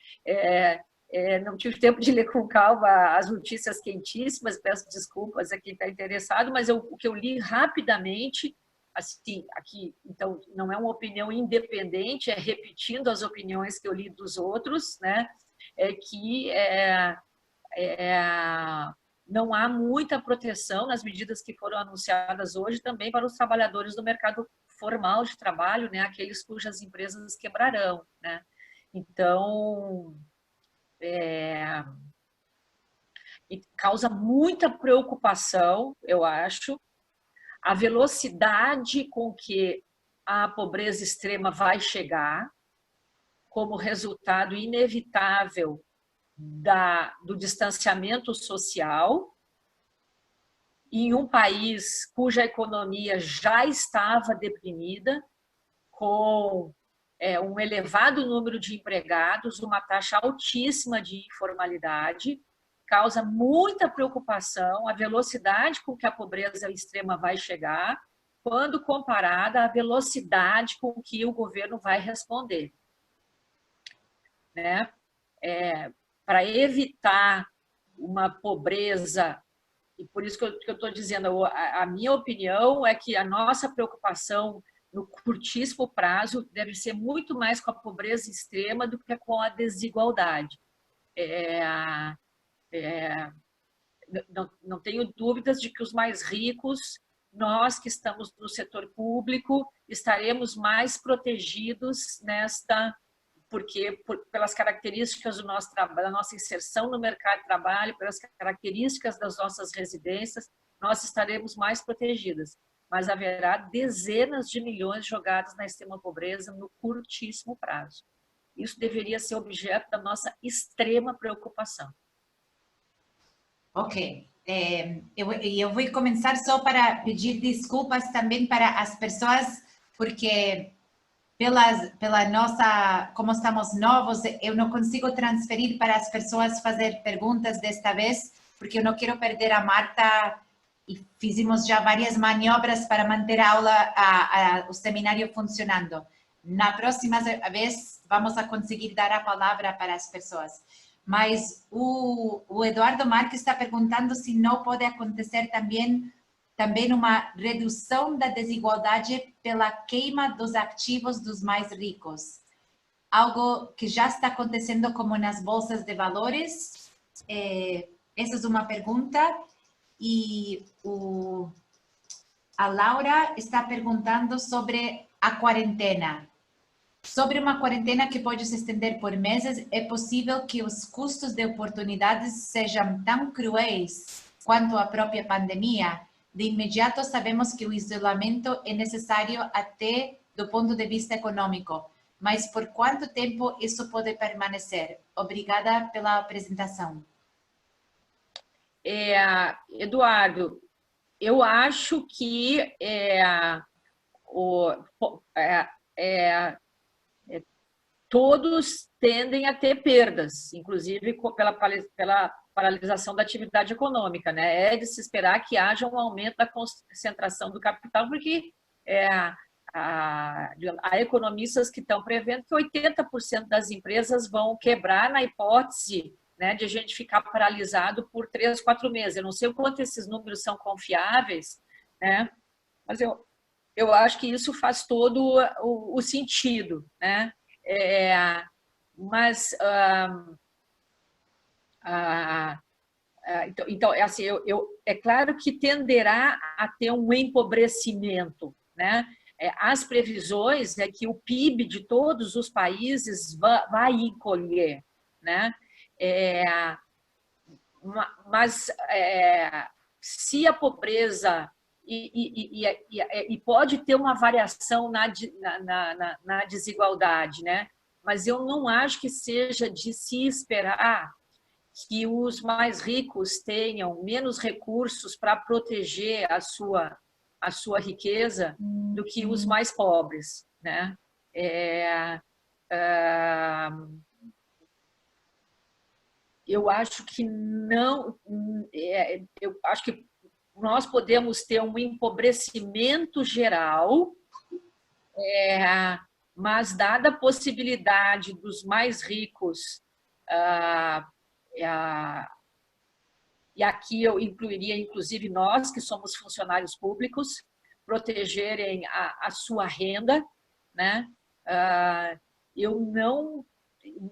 não tive tempo de ler com calma as notícias quentíssimas, peço desculpas a quem está interessado, mas o que eu li rapidamente, assim, aqui, então não é uma opinião independente, é repetindo as opiniões que eu li dos outros, né? Que não há muita proteção nas medidas que foram anunciadas hoje também para os trabalhadores do mercado formal de trabalho, né? Aqueles cujas empresas quebrarão, né? Então, causa muita preocupação, eu acho, a velocidade com que a pobreza extrema vai chegar, como resultado inevitável do distanciamento social, em um país cuja economia já estava deprimida, com um elevado número de empregados, uma taxa altíssima de informalidade, causa muita preocupação a velocidade com que a pobreza extrema vai chegar, quando comparada à velocidade com que o governo vai responder, né? Para evitar uma pobreza, e por isso que eu estou dizendo, a minha opinião é que a nossa preocupação no curtíssimo prazo deve ser muito mais com a pobreza extrema do que com a desigualdade. Não tenho dúvidas de que os mais ricos, nós que estamos no setor público, estaremos mais protegidos pelas características do nosso trabalho, da nossa inserção no mercado de trabalho, pelas características das nossas residências, nós estaremos mais protegidas. Mas haverá dezenas de milhões jogados na extrema pobreza no curtíssimo prazo. Isso deveria ser objeto da nossa extrema preocupação. Ok. Eu vou começar só para pedir desculpas também para as pessoas, porque pela nossa, como estamos novos, eu não consigo transferir para as pessoas fazer perguntas desta vez, porque eu não quero perder a Marta e fizemos já várias manobras para manter a aula, o seminário funcionando. Na próxima vez, vamos a conseguir dar a palavra para as pessoas. Mas o Eduardo Marques está perguntando se não pode acontecer também uma redução da desigualdade pela queima dos ativos dos mais ricos. Algo que já está acontecendo como nas bolsas de valores. Essa é uma pergunta. E a Laura está perguntando sobre a quarentena. Sobre uma quarentena que pode se estender por meses, é possível que os custos de oportunidades sejam tão cruéis quanto a própria pandemia? De imediato, sabemos que o isolamento é necessário até do ponto de vista econômico, mas por quanto tempo isso pode permanecer? Obrigada pela apresentação. Eduardo, eu acho que todos tendem a ter perdas, inclusive pela paralisação da atividade econômica, né? É de se esperar que haja um aumento da concentração do capital, porque há economistas que estão prevendo que 80% das empresas vão quebrar na hipótese, né, de a gente ficar paralisado por 3, 4 meses. Eu não sei o quanto esses números são confiáveis, né? Mas eu acho que isso faz todo o sentido, né? Mas Então, é assim, é claro que tenderá a ter um empobrecimento, né? As previsões é que o PIB de todos os países vai encolher, né? Mas se a pobreza e pode ter uma variação na desigualdade, né? Mas eu não acho que seja de se esperar que os mais ricos tenham menos recursos para proteger a sua riqueza do que os mais pobres, né? Eu acho que não, eu acho que nós podemos ter um empobrecimento geral, mas dada a possibilidade dos mais ricos, e aqui eu incluiria inclusive nós que somos funcionários públicos, protegerem a sua renda, né? Eu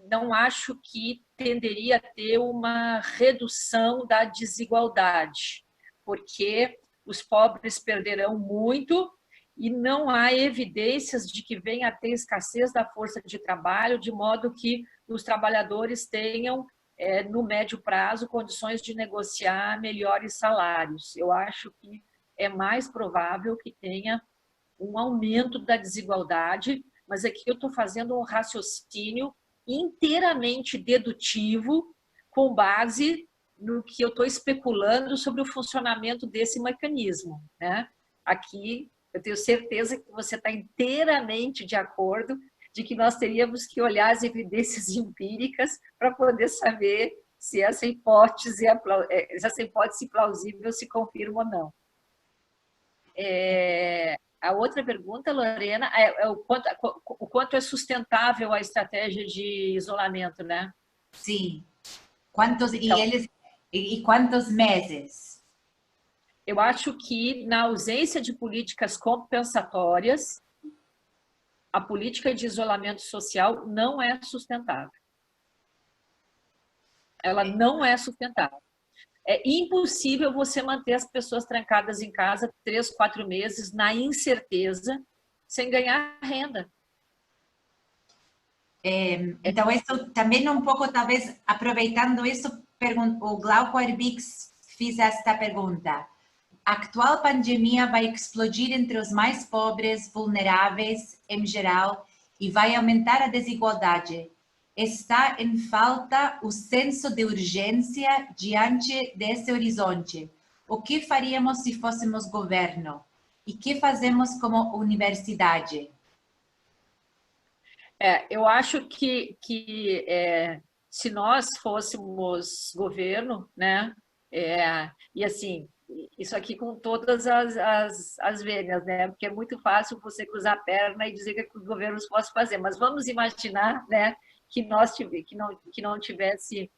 não acho que tenderia a ter uma redução da desigualdade, porque os pobres perderão muito e não há evidências de que venha a ter escassez da força de trabalho, de modo que os trabalhadores tenham, no médio prazo, condições de negociar melhores salários. Eu acho que é mais provável que tenha um aumento da desigualdade, mas aqui eu estou fazendo um raciocínio inteiramente dedutivo, com base no que eu estou especulando sobre o funcionamento desse mecanismo, né? Aqui eu tenho certeza que você está inteiramente de acordo de que nós teríamos que olhar as evidências empíricas para poder saber se essa hipótese plausível se confirma ou não. A outra pergunta, Lorena, é o quanto é sustentável a estratégia de isolamento, né? Sim. E quantos meses? Eu acho que, na ausência de políticas compensatórias, a política de isolamento social não é sustentável. Ela não é sustentável. É impossível você manter as pessoas trancadas em casa 3, 4 meses na incerteza, sem ganhar renda. Então, isso também um pouco, talvez, aproveitando isso, o Glauco Arbix fez esta pergunta. A atual pandemia vai explodir entre os mais pobres, vulneráveis, em geral, e vai aumentar a desigualdade. Está em falta o senso de urgência diante desse horizonte. O que faríamos se fôssemos governo? E o que fazemos como universidade? Eu acho que se nós fôssemos governo, né? E assim, isso aqui com todas as vênias, né? Porque é muito fácil você cruzar a perna e dizer que os governos possam fazer, mas vamos imaginar, né, que não tivesse,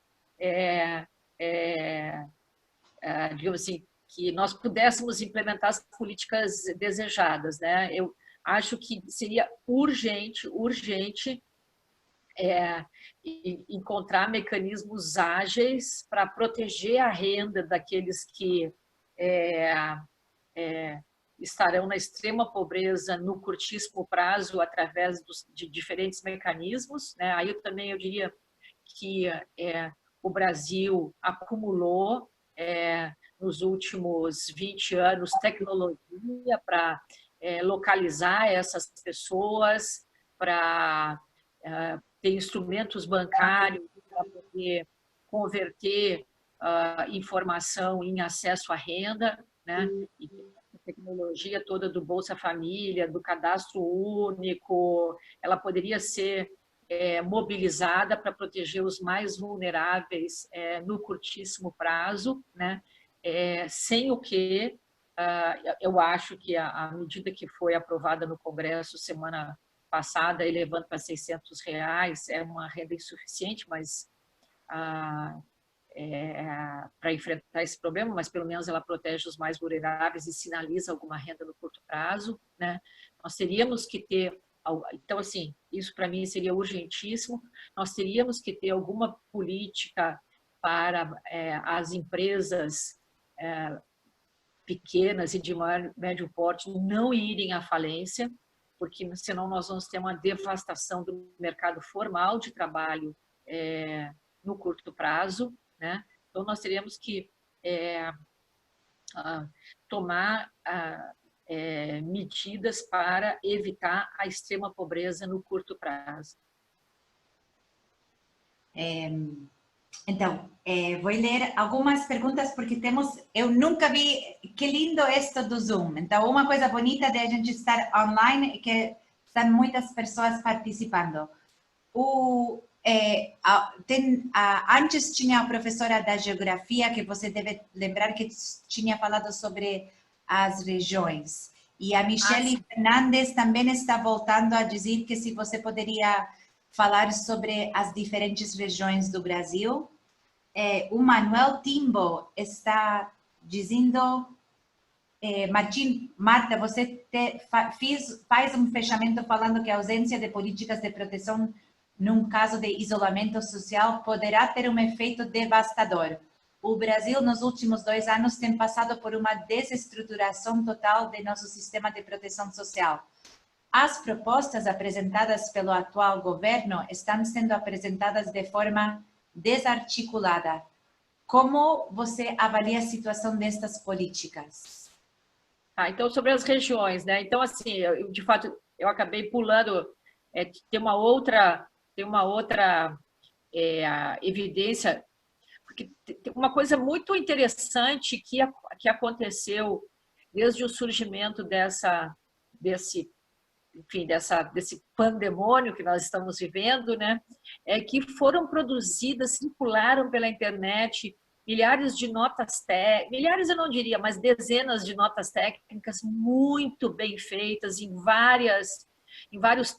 digamos assim, que nós pudéssemos implementar as políticas desejadas, né? Eu acho que seria urgente encontrar mecanismos ágeis para proteger a renda daqueles que estarão na extrema pobreza no curtíssimo prazo através de diferentes mecanismos, né? Aí eu diria que o Brasil acumulou nos últimos 20 anos tecnologia para localizar essas pessoas, para ter instrumentos bancários para poder converter informação em acesso à renda, né? E a tecnologia toda do Bolsa Família, do cadastro único, ela poderia ser mobilizada para proteger os mais vulneráveis no curtíssimo prazo, né? Sem o que eu acho que a medida que foi aprovada no Congresso semana passada, elevando para R$600, é uma renda insuficiente, mas para enfrentar esse problema, mas pelo menos ela protege os mais vulneráveis e sinaliza alguma renda no curto prazo, né? Nós teríamos que ter, então assim, isso para mim seria urgentíssimo. Nós teríamos que ter alguma política para as empresas pequenas e de médio porte não irem à falência, porque senão nós vamos ter uma devastação do mercado formal de trabalho no curto prazo, né? Então, nós teríamos que tomar medidas para evitar a extrema pobreza no curto prazo. Então, vou ler algumas perguntas porque eu nunca vi, que lindo esto do Zoom. Então, uma coisa bonita de a gente estar online é que estão muitas pessoas participando. Antes tinha a professora da geografia, que você deve lembrar que tinha falado sobre as regiões. E a Michele Fernandes também está voltando a dizer que se você poderia falar sobre as diferentes regiões do Brasil. O Manuel Timbo está dizendo, Marta, você faz um fechamento falando que a ausência de políticas de proteção num caso de isolamento social poderá ter um efeito devastador. O Brasil, nos últimos 2 anos, tem passado por uma desestruturação total de nosso sistema de proteção social. As propostas apresentadas pelo atual governo estão sendo apresentadas de forma desarticulada. Como você avalia a situação destas políticas? Então, sobre as regiões, né? Então, assim, de fato, eu acabei pulando, tem uma outra evidência, porque tem uma coisa muito interessante que aconteceu desde o surgimento desse pandemônio que nós estamos vivendo, né? Que foram produzidas, circularam pela internet milhares de notas técnicas, milhares eu não diria, mas dezenas de notas técnicas muito bem feitas em vários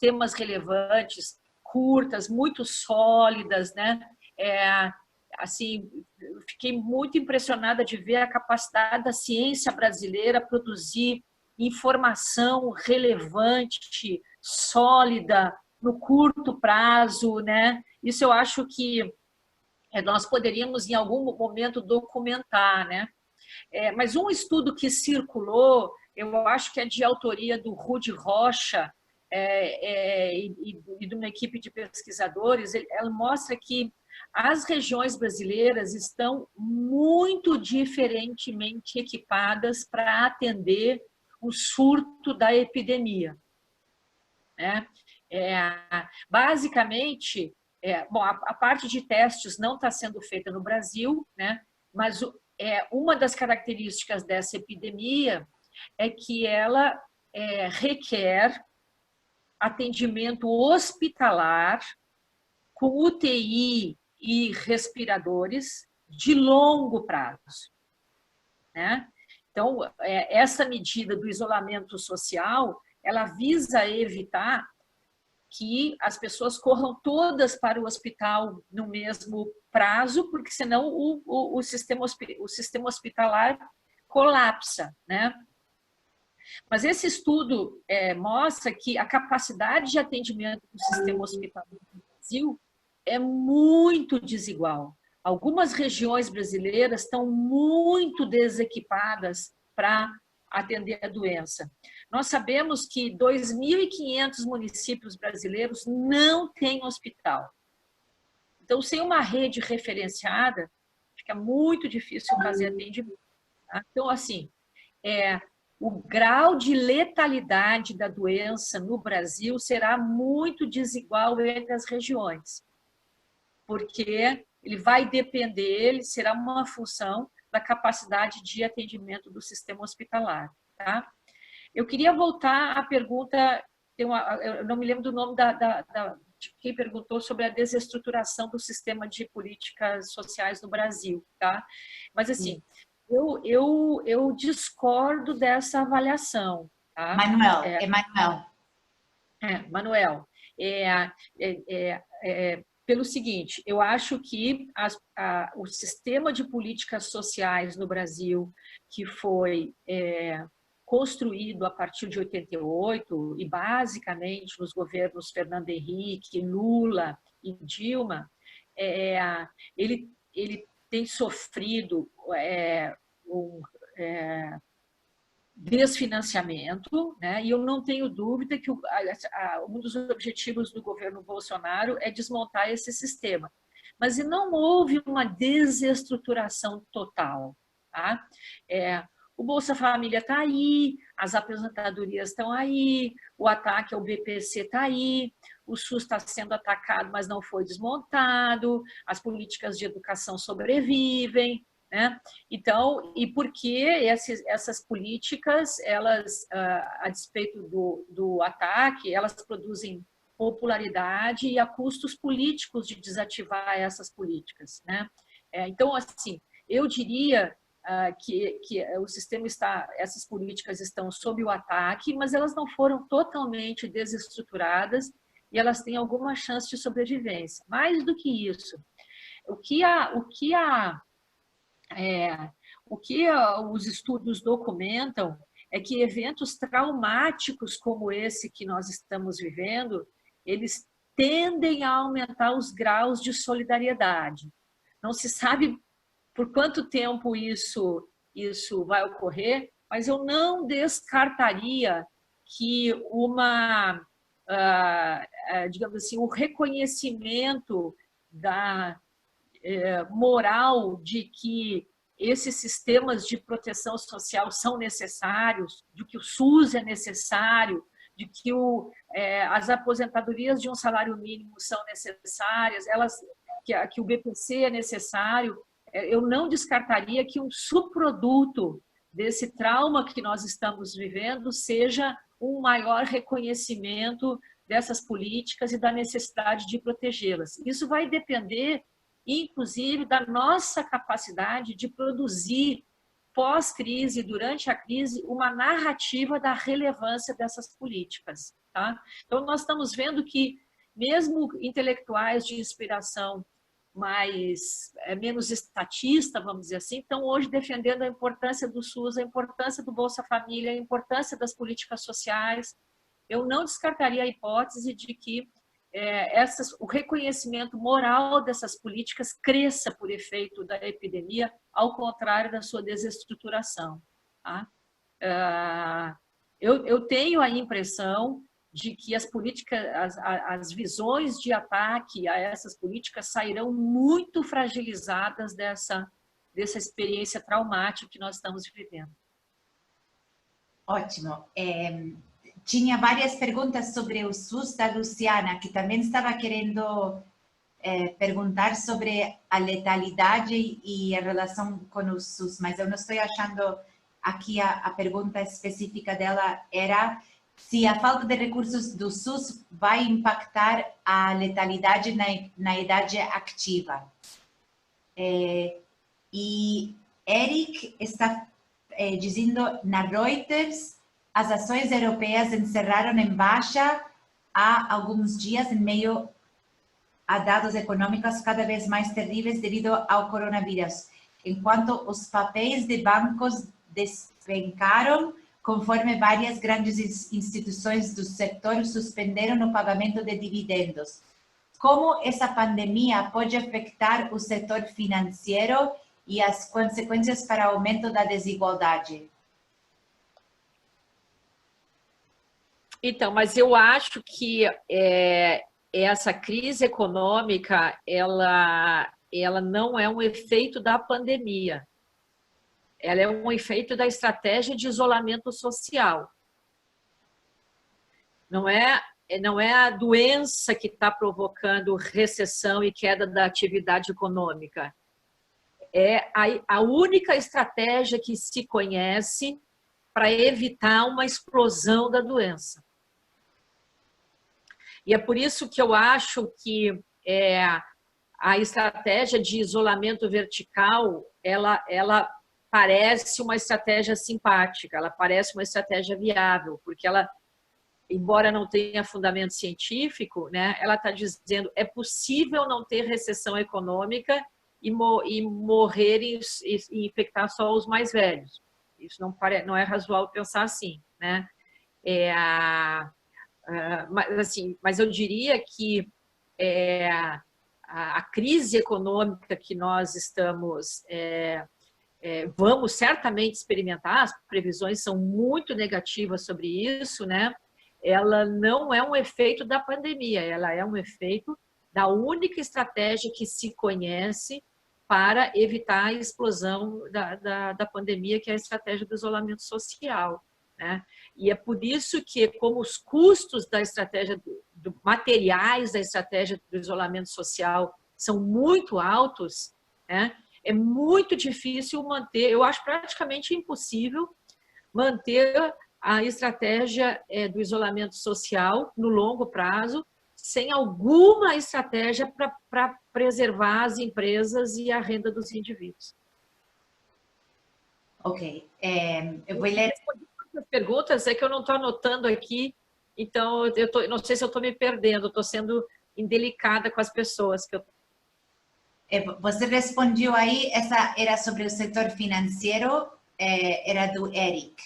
temas relevantes, curtas, muito sólidas, né? Assim, eu fiquei muito impressionada de ver a capacidade da ciência brasileira produzir informação relevante, sólida, no curto prazo, né? Isso eu acho que nós poderíamos, em algum momento, documentar, né? Mas um estudo que circulou, eu acho que é de autoria do Rudi Rocha e de uma equipe de pesquisadores, ela mostra que as regiões brasileiras estão muito diferentemente equipadas para atender o surto da epidemia, né? Basicamente, bom, a parte de testes não está sendo feita no Brasil, né? Mas uma das características dessa epidemia é que ela requer atendimento hospitalar com UTI e respiradores de longo prazo, né? Então, essa medida do isolamento social, ela visa evitar que as pessoas corram todas para o hospital no mesmo prazo, porque senão o sistema hospitalar colapsa, né? Mas esse estudo mostra que a capacidade de atendimento do sistema hospitalar no Brasil é muito desigual. Algumas regiões brasileiras estão muito desequipadas para atender a doença. Nós sabemos que 2.500 municípios brasileiros não têm hospital. Então, sem uma rede referenciada, fica muito difícil fazer atendimento. Tá? Então, assim, o grau de letalidade da doença no Brasil será muito desigual entre as regiões, porque ele vai depender, ele será uma função da capacidade de atendimento do sistema hospitalar. Tá? Eu queria voltar à pergunta, eu não me lembro do nome de quem perguntou sobre a desestruturação do sistema de políticas sociais no Brasil. Tá? Mas, assim, eu discordo dessa avaliação. Tá? Manuel. Pelo seguinte, eu acho que o sistema de políticas sociais no Brasil, que foi construído a partir de 88, e basicamente nos governos Fernando Henrique, Lula e Dilma, ele tem sofrido um desfinanciamento, né? E eu não tenho dúvida que um dos objetivos do governo Bolsonaro é desmontar esse sistema. Mas não houve uma desestruturação total. Tá? O Bolsa Família está aí, as aposentadorias estão aí, o ataque ao BPC está aí, o SUS está sendo atacado, mas não foi desmontado, as políticas de educação sobrevivem, né? Então, e por que essas políticas, elas, a despeito do ataque, elas produzem popularidade e a custos políticos de desativar essas políticas, né? Então, assim, eu diria que o sistema essas políticas estão sob o ataque, mas elas não foram totalmente desestruturadas e elas têm alguma chance de sobrevivência. Mais do que isso, o que os estudos documentam é que eventos traumáticos como esse que nós estamos vivendo, eles tendem a aumentar os graus de solidariedade. Não se sabe por quanto tempo isso vai ocorrer, mas eu não descartaria que digamos assim, o reconhecimento da moral de que esses sistemas de proteção social são necessários, de que o SUS é necessário, de que as aposentadorias de um salário mínimo são necessárias, que o BPC é necessário, eu não descartaria que um subproduto desse trauma que nós estamos vivendo seja um maior reconhecimento dessas políticas e da necessidade de protegê-las. Isso vai depender, inclusive, da nossa capacidade de produzir, pós-crise, durante a crise, uma narrativa da relevância dessas políticas. Tá? Então, nós estamos vendo que, mesmo intelectuais de inspiração menos estatista, vamos dizer assim, estão hoje defendendo a importância do SUS, a importância do Bolsa Família, a importância das políticas sociais. Eu não descartaria a hipótese de que o reconhecimento moral dessas políticas cresça por efeito da epidemia, ao contrário da sua desestruturação. Tá? Eu tenho a impressão de que as políticas, as visões de ataque a essas políticas sairão muito fragilizadas dessa experiência traumática que nós estamos vivendo. Ótimo. Tinha várias perguntas sobre o SUS da Luciana, que também estava querendo perguntar sobre a letalidade e a relação com o SUS, mas eu não estou achando aqui a pergunta específica dela. Era se a falta de recursos do SUS vai impactar a letalidade na idade ativa. E Eric está dizendo na Reuters, as ações europeias encerraram em baixa há alguns dias em meio a dados econômicos cada vez mais terríveis devido ao coronavírus, enquanto os papéis de bancos despencaram, conforme várias grandes instituições do setor suspenderam o pagamento de dividendos. Como essa pandemia pode afetar o setor financeiro e as consequências para o aumento da desigualdade? Então, mas eu acho que essa crise econômica, ela não é um efeito da pandemia. Ela é um efeito da estratégia de isolamento social. Não é a doença que está provocando recessão e queda da atividade econômica. É a única estratégia que se conhece para evitar uma explosão da doença. E é por isso que eu acho que a estratégia de isolamento vertical, ela parece uma estratégia simpática, ela parece uma estratégia viável, porque ela, embora não tenha fundamento científico, né, ela está dizendo é possível não ter recessão econômica e morrer e infectar só os mais velhos. Isso não é razoável pensar assim, né? Mas eu diria que a crise econômica que nós vamos certamente experimentar, as previsões são muito negativas sobre isso, né? Ela não é um efeito da pandemia, ela é um efeito da única estratégia que se conhece para evitar a explosão da pandemia, que é a estratégia do isolamento social, né? E é por isso que, como os custos da estratégia, materiais da estratégia do isolamento social são muito altos, né? É muito difícil manter, eu acho praticamente impossível manter a estratégia do isolamento social no longo prazo, sem alguma estratégia para preservar as empresas e a renda dos indivíduos. Ok. Eu vou ler as perguntas, é que eu não estou anotando aqui, então não sei se eu estou me perdendo, estou sendo indelicada com as pessoas. Você respondeu aí, essa era sobre o setor financeiro, era do Eric.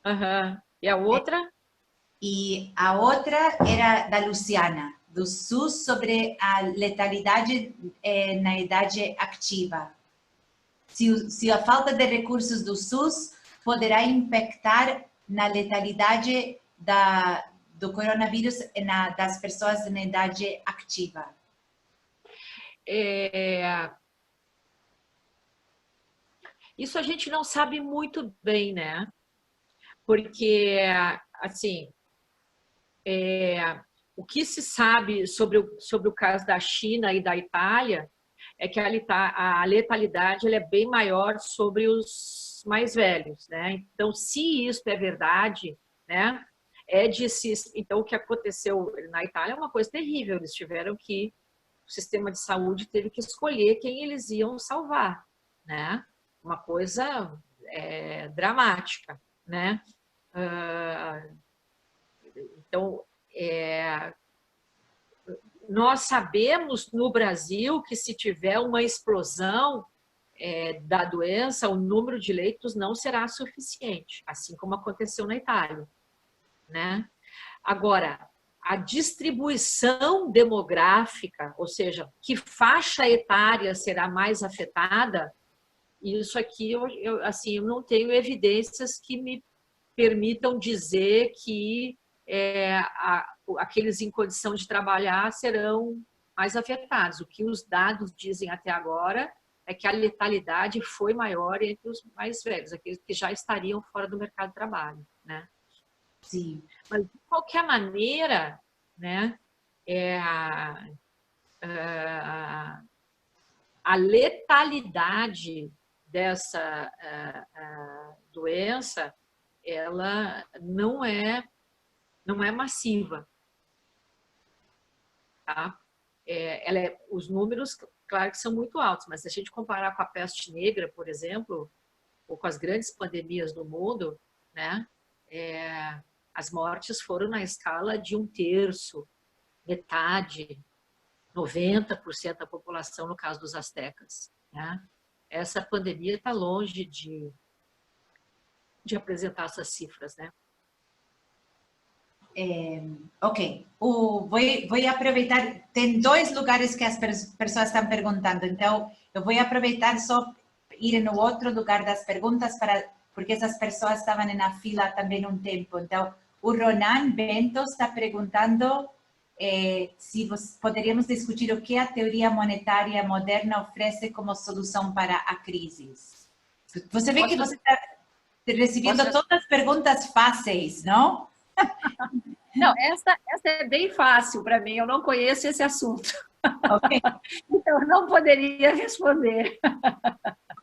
Uhum. E a outra? E a outra era da Luciana, do SUS, sobre a letalidade na idade ativa. Se a falta de recursos do SUS poderá impactar na letalidade do coronavírus das pessoas na idade ativa. Isso a gente não sabe muito bem, né? Porque, assim, o que se sabe sobre o caso da China e da Itália é que a letalidade ela é bem maior sobre os mais velhos, né? Então, se isso é verdade, né? Então, o que aconteceu na Itália é uma coisa terrível. Eles tiveram que, o sistema de saúde teve que escolher quem eles iam salvar, né? Uma coisa dramática, né? Então, nós sabemos no Brasil que se tiver uma explosão da doença, o número de leitos não será suficiente, assim como aconteceu na Itália, né? Agora, a distribuição demográfica, ou seja, que faixa etária será mais afetada, isso aqui eu não tenho evidências que me permitam dizer que aqueles em condição de trabalhar serão mais afetados. O que os dados dizem até agora é que a letalidade foi maior entre os mais velhos, aqueles que já estariam fora do mercado de trabalho, né? Sim. Mas, de qualquer maneira, né, a letalidade dessa doença, ela não é massiva. Tá? Os números, claro que são muito altos, mas se a gente comparar com a peste negra, por exemplo, ou com as grandes pandemias do mundo, né, as mortes foram na escala de 1/3, metade, 90% da população, no caso dos astecas. Né? Essa pandemia está longe de apresentar essas cifras, né? Ok, vou aproveitar, tem 2 lugares que as pessoas estão perguntando, então eu vou aproveitar só ir no outro lugar das perguntas, porque essas pessoas estavam na fila também um tempo. Então, o Ronan Bento está perguntando se poderíamos discutir o que a teoria monetária moderna oferece como solução para a crise. Você vê que você está recebendo todas as perguntas fáceis, não? Não, essa é bem fácil para mim, eu não conheço esse assunto. Okay. Então, eu não poderia responder.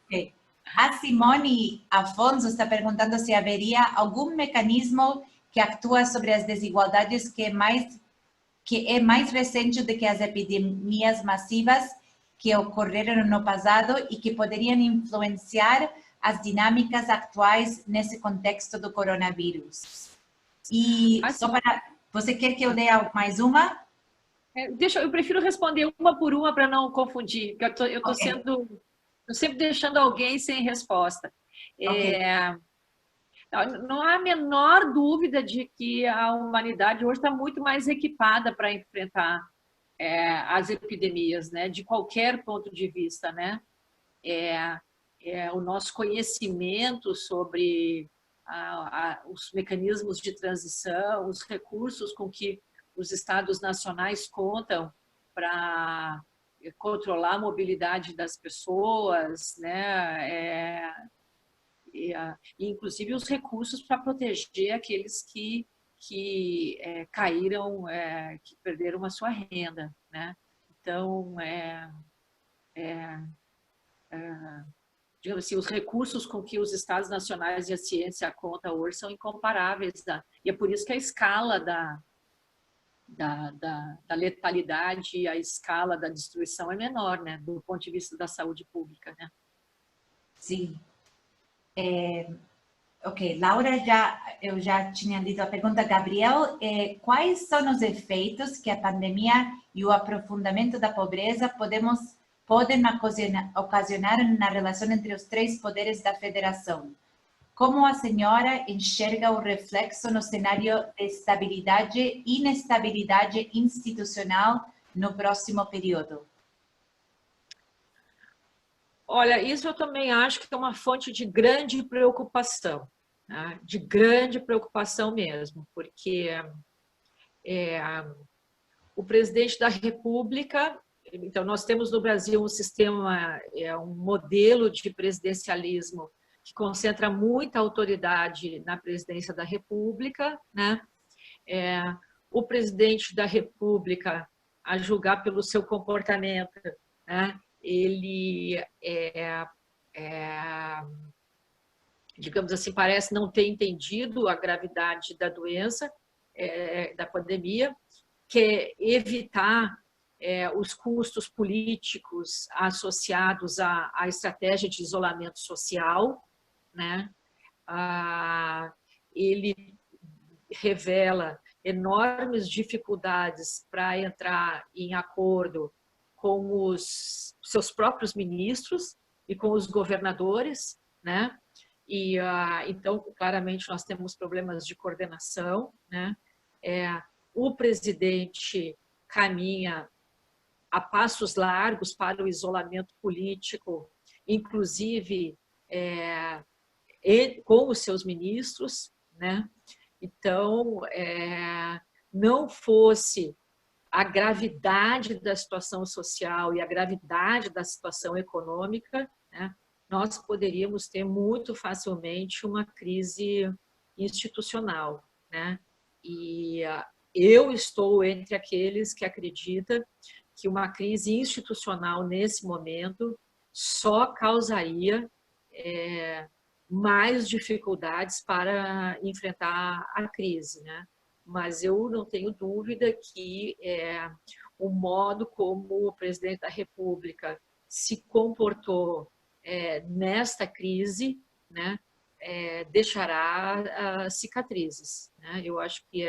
Okay. A Simone Afonso está perguntando se haveria algum mecanismo que atua sobre as desigualdades que é mais recente do que as epidemias massivas que ocorreram no passado e que poderiam influenciar as dinâmicas atuais nesse contexto do coronavírus. E só para... Você quer que eu leia mais uma? Eu prefiro responder uma por uma para não confundir, porque eu estou sempre deixando alguém sem resposta. Okay. Não há a menor dúvida de que a humanidade hoje está muito mais equipada para enfrentar as epidemias, né? De qualquer ponto de vista, né? O nosso conhecimento sobre os mecanismos de transição, os recursos com que os estados nacionais contam para controlar a mobilidade das pessoas, né? Inclusive os recursos para proteger aqueles que caíram, que perderam a sua renda, né? Então, digamos assim, os recursos com que os estados nacionais e a ciência contam hoje são incomparáveis, e é por isso que a escala da letalidade e a escala da destruição é menor, né? Do ponto de vista da saúde pública, né? Sim. Ok, Laura, eu já tinha lido a pergunta. Gabriel, quais são os efeitos que a pandemia e o aprofundamento da pobreza podem ocasionar na relação entre os três poderes da federação? Como a senhora enxerga o reflexo no cenário de estabilidade e inestabilidade institucional no próximo período? Olha, isso eu também acho que é uma fonte de grande preocupação, né? De grande preocupação mesmo, porque o presidente da República, então nós temos no Brasil um sistema, um modelo de presidencialismo que concentra muita autoridade na presidência da República, né? O presidente da República, a julgar pelo seu comportamento, né? Ele digamos assim, parece não ter entendido a gravidade da doença, da pandemia, quer evitar os custos políticos associados à estratégia de isolamento social, né? Ele revela enormes dificuldades para entrar em acordo com os seus próprios ministros e com os governadores, né? E então, claramente, nós temos problemas de coordenação, né? O presidente caminha a passos largos para o isolamento político, inclusive com os seus ministros, né? Então, não fosse a gravidade da situação social e a gravidade da situação econômica, né, nós poderíamos ter muito facilmente uma crise institucional, né? E eu estou entre aqueles que acreditam que uma crise institucional nesse momento só causaria mais dificuldades para enfrentar a crise, né? Mas eu não tenho dúvida que o modo como o presidente da República se comportou nesta crise, né, deixará cicatrizes, né? Eu acho que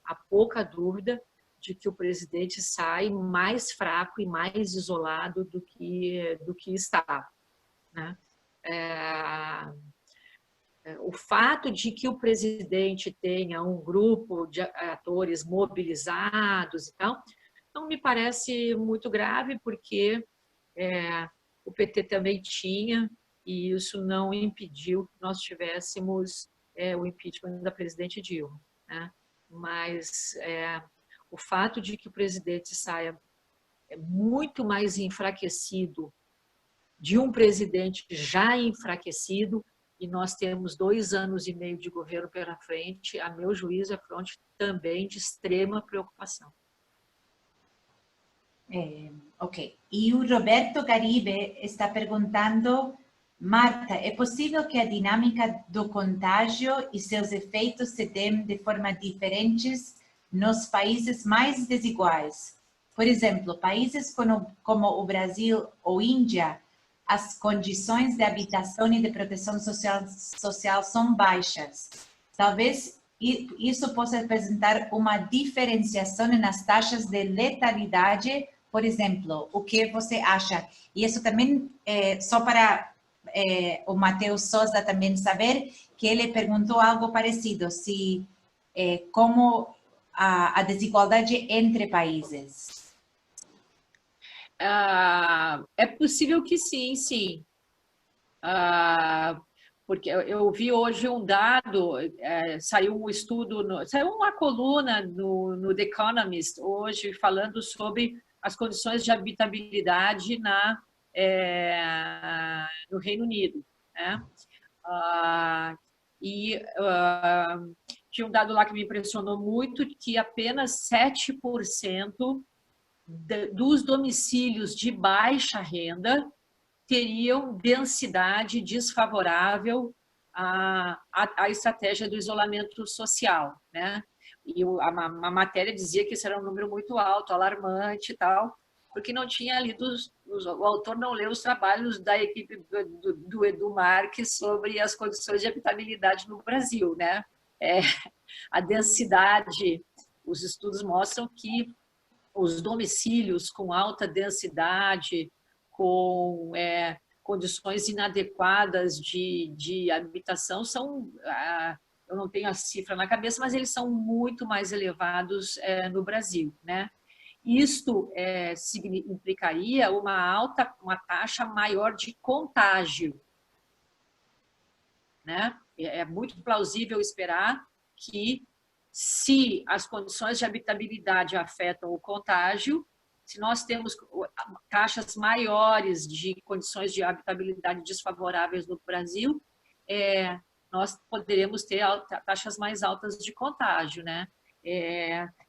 há pouca dúvida de que o presidente sai mais fraco e mais isolado do que está, né? O fato de que o presidente tenha um grupo de atores mobilizados e tal, não me parece muito grave, porque o PT também tinha, e isso não impediu que nós tivéssemos o impeachment da presidente Dilma, né? Mas o fato de que o presidente saia muito mais enfraquecido, de um presidente já enfraquecido, e nós temos 2 anos e meio de governo pela frente, a meu juízo, é fonte também de extrema preocupação. Ok. E o Roberto Garibe está perguntando: Marta, é possível que a dinâmica do contágio e seus efeitos se deem de forma diferentes nos países mais desiguais? Por exemplo, países como o Brasil ou Índia, as condições de habitação e de proteção social são baixas. Talvez isso possa apresentar uma diferenciação nas taxas de letalidade, por exemplo. O que você acha? E isso também, só para o Matheus Souza também saber, que ele perguntou algo parecido, se como a desigualdade entre países. É possível que sim, sim. Porque eu vi hoje um dado, saiu um estudo, saiu uma coluna no The Economist hoje falando sobre as condições de habitabilidade no Reino Unido, né? Tinha um dado lá que me impressionou muito, que apenas 7% dos domicílios de baixa renda teriam densidade desfavorável à estratégia do isolamento social, né? E a matéria dizia que esse era um número muito alto, alarmante e tal, porque não tinha lido, o autor não leu os trabalhos da equipe do Edu Marques sobre as condições de habitabilidade no Brasil, né? A densidade, os estudos mostram que os domicílios com alta densidade, com condições inadequadas de habitação são, eu não tenho a cifra na cabeça, mas eles são muito mais elevados no Brasil, né? Isto implicaria uma taxa maior de contágio, né? É muito plausível esperar que, se as condições de habitabilidade afetam o contágio, se nós temos taxas maiores de condições de habitabilidade desfavoráveis no Brasil, nós poderemos ter taxas mais altas de contágio, né?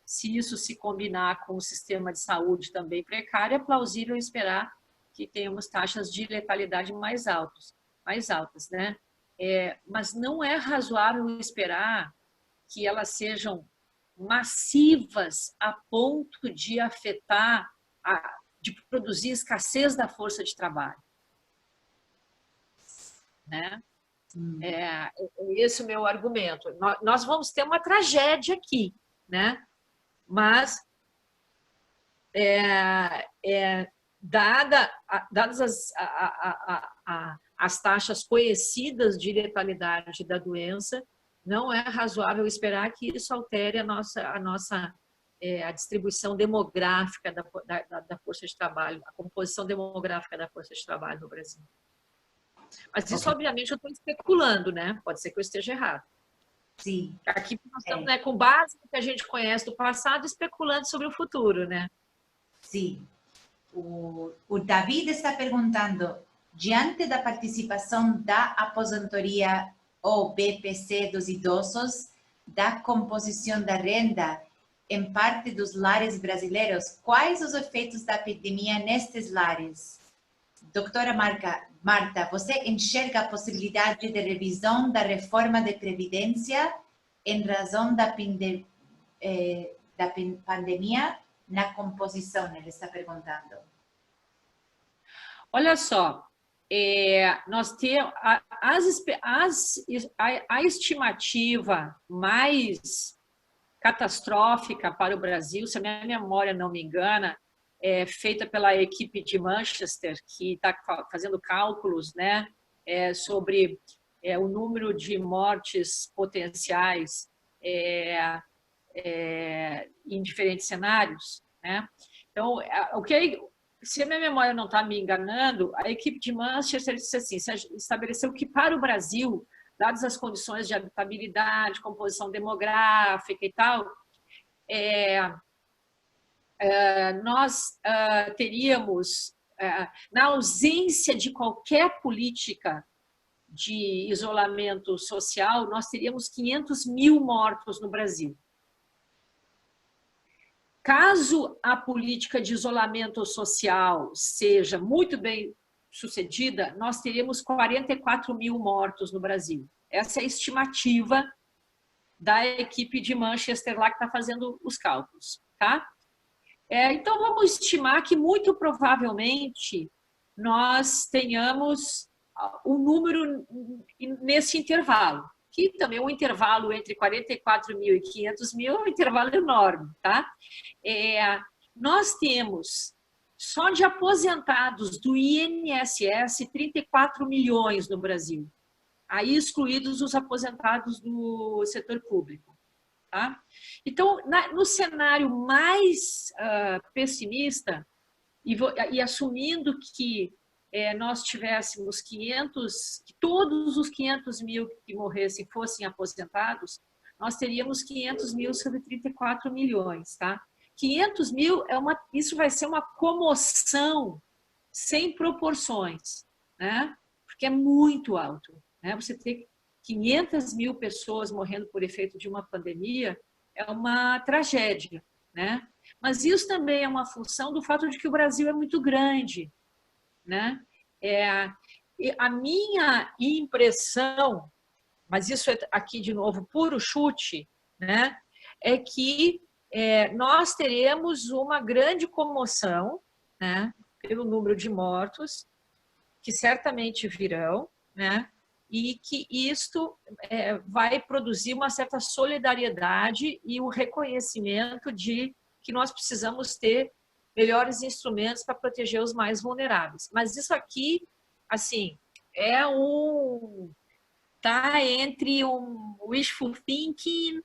Se isso se combinar com o sistema de saúde também precário, é plausível esperar que tenhamos taxas de letalidade mais altas, né? Mas não é razoável esperar que elas sejam massivas a ponto de afetar, de produzir escassez da força de trabalho, né? Esse é o meu argumento. Nós vamos ter uma tragédia aqui, né? Mas, dadas as taxas conhecidas de letalidade da doença, não é razoável esperar que isso altere a distribuição demográfica da força de trabalho, a composição demográfica da força de trabalho no Brasil. Mas isso, obviamente, eu estou especulando, né? Pode ser que eu esteja errado. Sim. Aqui nós estamos, né, com base no que a gente conhece do passado, especulando sobre o futuro, né? Sim. O David está perguntando, diante da participação da aposentadoria ou BPC dos idosos, da composição da renda em parte dos lares brasileiros, quais os efeitos da pandemia nestes lares? Doutora Marta, você enxerga a possibilidade de revisão da reforma de previdência em razão da pandemia na composição? Ele está perguntando. Olha só, nós temos a estimativa mais catastrófica para o Brasil, se a minha memória não me engana, feita pela equipe de Manchester, que está fazendo cálculos, né, sobre o número de mortes potenciais em diferentes cenários, né? Então, se a minha memória não está me enganando, a equipe de Manchester disse assim, estabeleceu que para o Brasil, dadas as condições de habitabilidade, composição demográfica e tal, nós teríamos, na ausência de qualquer política de isolamento social, nós teríamos 500 mil mortos no Brasil. Caso a política de isolamento social seja muito bem sucedida, nós teríamos 44 mil mortos no Brasil. Essa é a estimativa da equipe de Manchester lá que está fazendo os cálculos, tá? Então, vamos estimar que muito provavelmente nós tenhamos um número nesse intervalo, que também é um intervalo entre 44 mil e 500 mil, é um intervalo enorme, tá? Nós temos, só de aposentados do INSS, 34 milhões no Brasil, aí excluídos os aposentados do setor público, tá? Então, no cenário mais pessimista, e assumindo que nós tivéssemos que todos os 500 mil que morressem fossem aposentados, nós teríamos 500 mil sobre 34 milhões, tá? 500 mil, isso vai ser uma comoção sem proporções, né? Porque é muito alto, né? Você ter 500 mil pessoas morrendo por efeito de uma pandemia é uma tragédia, né? Mas isso também é uma função do fato de que o Brasil é muito grande, né? A minha impressão, mas isso é aqui de novo puro chute, né? É que nós teremos uma grande comoção, né? Pelo número de mortos, que certamente virão, né? E que isto vai produzir uma certa solidariedade e o reconhecimento de que nós precisamos ter melhores instrumentos para proteger os mais vulneráveis. Mas isso aqui, assim, tá entre um wishful thinking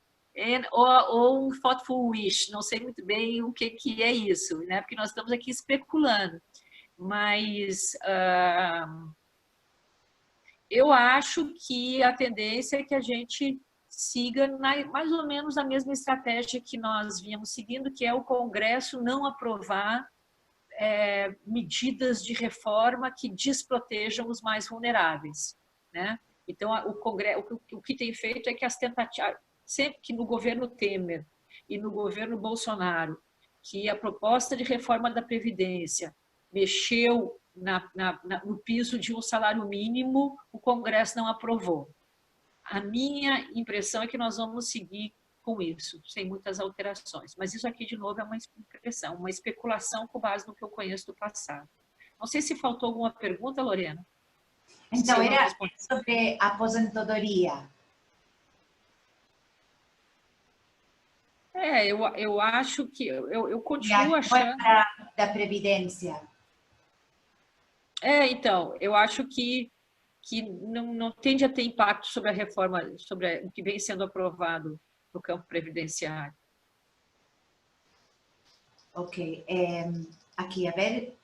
ou um thoughtful wish. Não sei muito bem o que é isso, né? Porque nós estamos aqui especulando. Mas eu acho que a tendência é que a gente siga mais ou menos a mesma estratégia que nós vínhamos seguindo, que é o Congresso não aprovar medidas de reforma que desprotejam os mais vulneráveis, né? Então, o Congresso, o que tem feito é que as tentativas, sempre que no governo Temer e no governo Bolsonaro, que a proposta de reforma da Previdência mexeu no piso de um salário mínimo, o Congresso não aprovou. A minha impressão é que nós vamos seguir com isso, sem muitas alterações. Mas isso aqui, de novo, é uma impressão, uma especulação com base no que eu conheço do passado. Não sei se faltou alguma pergunta, Lorena. Então, era sobre a aposentadoria. Eu acho que... Eu continuo achando... Da Previdência. Então, eu acho que não tende a ter impacto sobre a reforma, sobre o que vem sendo aprovado no campo previdenciário. Ok. Aqui, a ver...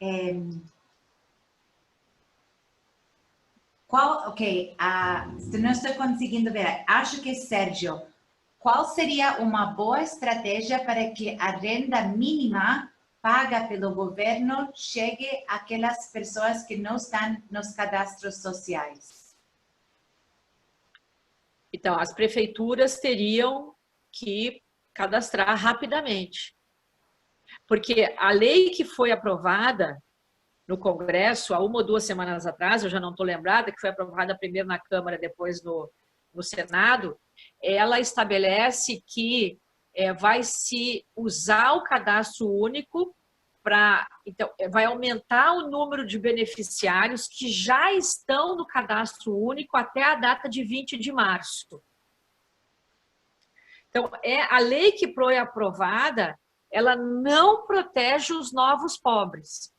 se não estou conseguindo ver, acho que, Sérgio, qual seria uma boa estratégia para que a renda mínima paga pelo governo chegue àquelas pessoas que não estão nos cadastros sociais? Então, as prefeituras teriam que cadastrar rapidamente. Porque a lei que foi aprovada no Congresso há 1 ou 2 semanas atrás, eu já não estou lembrada, que foi aprovada primeiro na Câmara, depois no Senado, ela estabelece que vai se usar o cadastro único para... Então, vai aumentar o número de beneficiários que já estão no cadastro único até a data de 20 de março. Então, a lei que foi aprovada, ela não protege os novos pobres,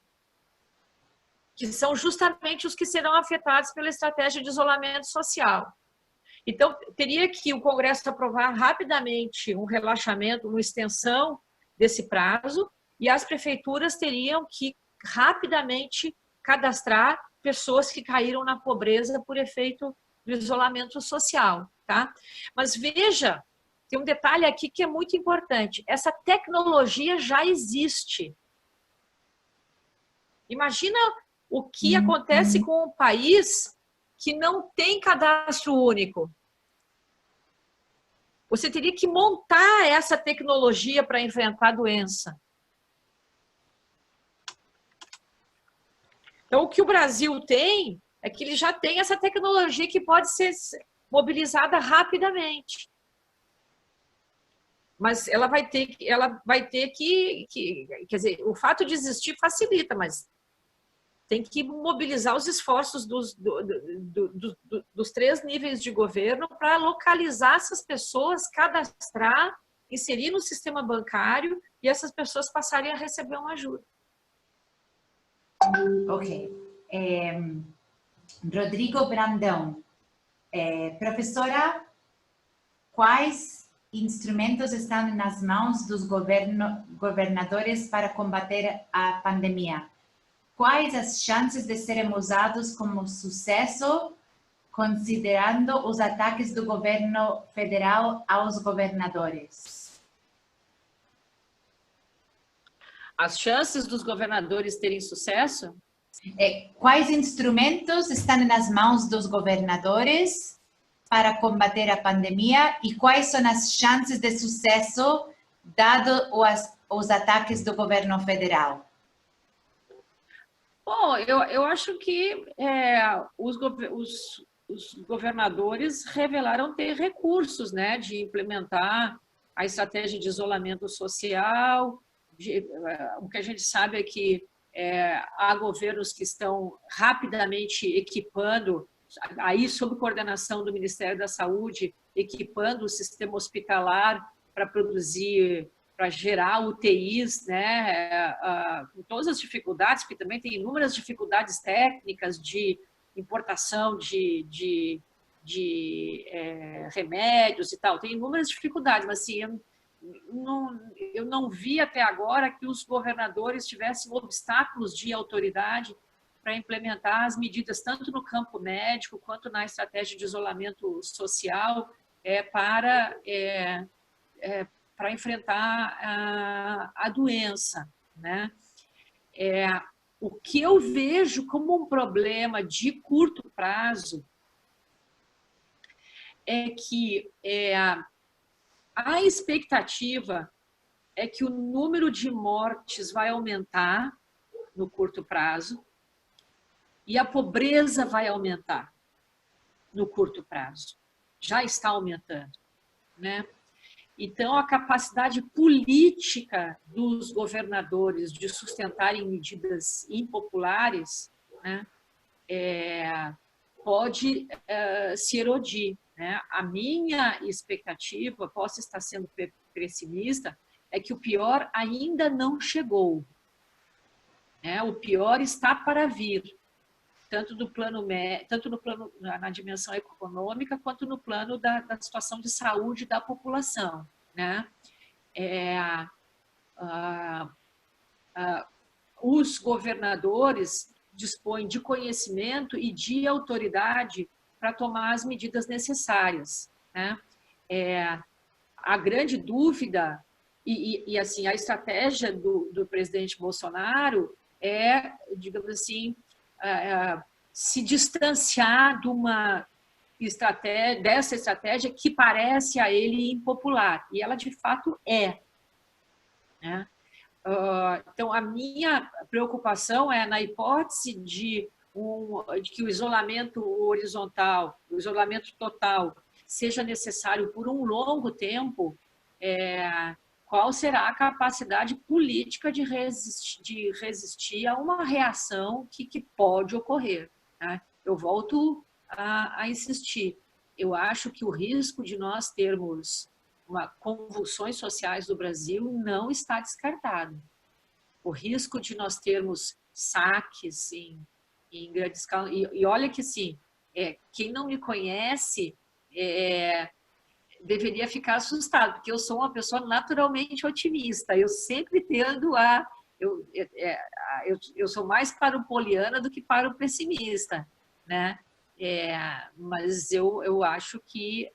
que são justamente os que serão afetados pela estratégia de isolamento social. Então, teria que o Congresso aprovar rapidamente um relaxamento, uma extensão desse prazo, e as prefeituras teriam que rapidamente cadastrar pessoas que caíram na pobreza por efeito do isolamento social, tá? Mas veja, tem um detalhe aqui que é muito importante. Essa tecnologia já existe. Imagina o que acontece com um país que não tem cadastro único. Você teria que montar essa tecnologia para enfrentar a doença. Então, o que o Brasil tem é que ele já tem essa tecnologia que pode ser mobilizada rapidamente. Mas ela vai ter que quer dizer, o fato de existir facilita, mas tem que mobilizar os esforços dos 3 níveis de governo para localizar essas pessoas, cadastrar, inserir no sistema bancário e essas pessoas passarem a receber uma ajuda. Ok. Rodrigo Brandão. Professora, quais instrumentos estão nas mãos dos governadores para combater a pandemia. Quais as chances de serem usados como sucesso, considerando os ataques do governo federal aos governadores? As chances dos governadores terem sucesso? Quais instrumentos estão nas mãos dos governadores para combater a pandemia e quais são as chances de sucesso dado os ataques do governo federal? Bom, eu acho que os governadores revelaram ter recursos, né, de implementar a estratégia de isolamento social. O que a gente sabe é que há governos que estão rapidamente equipando, aí sob coordenação do Ministério da Saúde, equipando o sistema hospitalar para produzir, para gerar UTIs, né, com todas as dificuldades, porque também tem inúmeras dificuldades técnicas de importação de remédios e tal, tem inúmeras dificuldades, mas assim, eu não vi até agora que os governadores tivessem obstáculos de autoridade para implementar as medidas, tanto no campo médico quanto na estratégia de isolamento social, para enfrentar a doença, né? O que eu vejo como um problema de curto prazo é que a expectativa é que o número de mortes vai aumentar no curto prazo e a pobreza vai aumentar no curto prazo. Já está aumentando, né? Então, a capacidade política dos governadores de sustentarem medidas impopulares, né, pode se erodir, né? A minha expectativa, posso estar sendo pessimista, é que o pior ainda não chegou, né? O pior está para vir, tanto no plano na dimensão econômica, quanto no plano da situação de saúde da população, né? Os governadores dispõem de conhecimento e de autoridade para tomar as medidas necessárias, né? A grande dúvida e assim, a estratégia do presidente Bolsonaro é, digamos assim, se distanciar dessa estratégia que parece a ele impopular, e ela de fato é, né? Então, a minha preocupação é na hipótese de que o isolamento horizontal, o isolamento total, seja necessário por um longo tempo, qual será a capacidade política de resistir a uma reação que pode ocorrer, né? Eu volto a insistir. Eu acho que o risco de nós termos convulsões sociais no Brasil não está descartado. O risco de nós termos saques em grande escala. E olha que, assim, quem não me conhece deveria ficar assustado, porque eu sou uma pessoa naturalmente otimista. Eu sempre tendo eu sou mais para o poliana do que para o pessimista, né? Mas eu acho que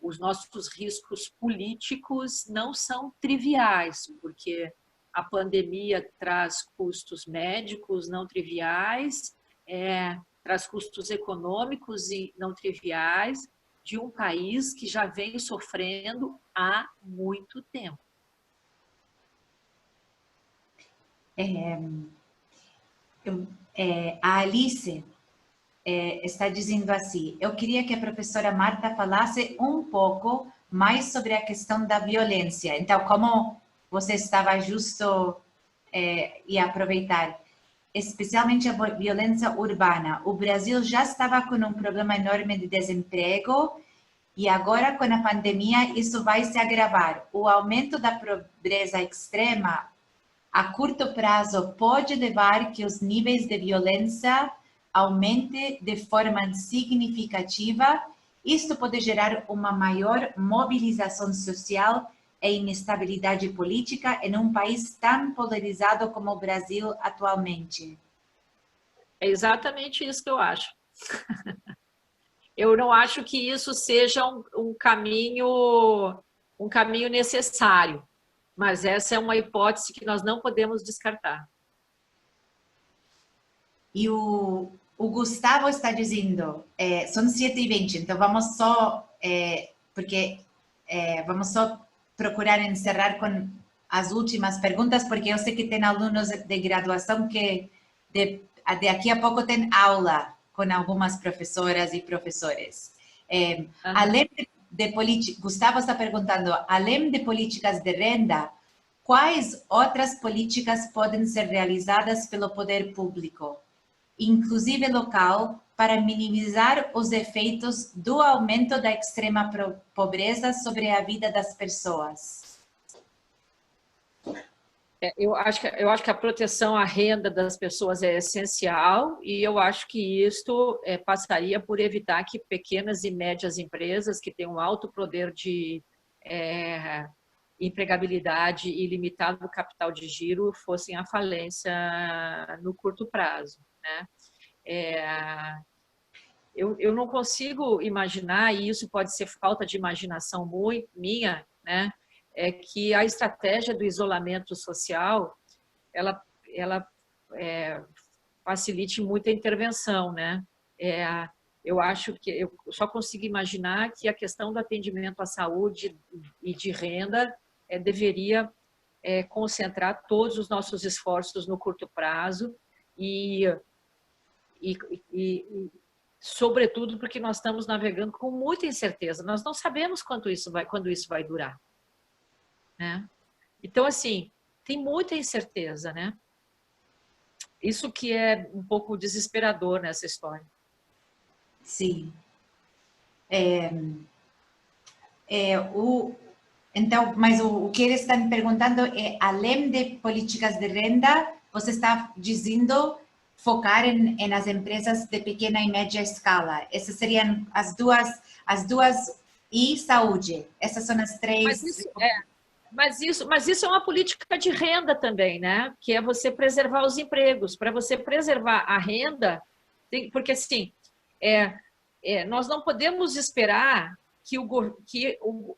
os nossos riscos políticos não são triviais, porque a pandemia traz custos médicos não triviais, traz custos econômicos e não triviais de um país que já vem sofrendo há muito tempo. A Alice está dizendo assim: eu queria que a professora Marta falasse um pouco mais sobre a questão da violência. Então, como você estava justo e aproveitar, especialmente a violência urbana. O Brasil já estava com um problema enorme de desemprego e agora, com a pandemia, isso vai se agravar. O aumento da pobreza extrema, a curto prazo, pode levar que os níveis de violência aumentem de forma significativa isto pode gerar uma maior mobilização social e inestabilidade política em um país tão polarizado como o Brasil atualmente. É exatamente isso que eu acho. Eu não acho que isso seja um caminho necessário, mas essa é uma hipótese que nós não podemos descartar. E o Gustavo está dizendo, são 7h20, então vamos só, vamos só procurar encerrar com as últimas perguntas, porque eu sei que tem alunos de graduação que daqui a pouco tem aula com algumas professoras e professores. Além Gustavo está perguntando, além de políticas de renda, quais outras políticas podem ser realizadas pelo poder público, inclusive local, para minimizar os efeitos do aumento da extrema pobreza sobre a vida das pessoas? Eu acho que a proteção à renda das pessoas é essencial e eu acho que isto passaria por evitar que pequenas e médias empresas que têm um alto poder de empregabilidade e limitado capital de giro fossem à falência no curto prazo, né? Eu não consigo imaginar, e isso pode ser falta de imaginação minha, né? É que a estratégia do isolamento social, ela facilite muita intervenção, né? Eu acho que eu só consigo imaginar que a questão do atendimento à saúde e de renda deveria concentrar todos os nossos esforços no curto prazo e sobretudo porque nós estamos navegando com muita incerteza. Nós não sabemos quando isso vai durar, né? Então, assim, tem muita incerteza, né? Isso que é um pouco desesperador nessa história. Sim. Então, mas o que eles estão perguntando é, além de políticas de renda, você está dizendo focar nas empresas de pequena e média escala. Essas seriam as duas e saúde. Essas são as três. Mas isso é uma política de renda também, né? Que é você preservar os empregos. Para você preservar a renda, porque assim, nós não podemos esperar que o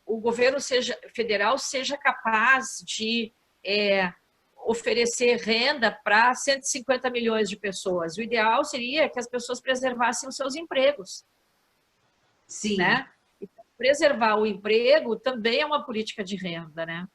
governo federal seja capaz de oferecer renda para 150 milhões de pessoas. O ideal seria que as pessoas preservassem os seus empregos. Sim. Né? Então, preservar o emprego também é uma política de renda, né?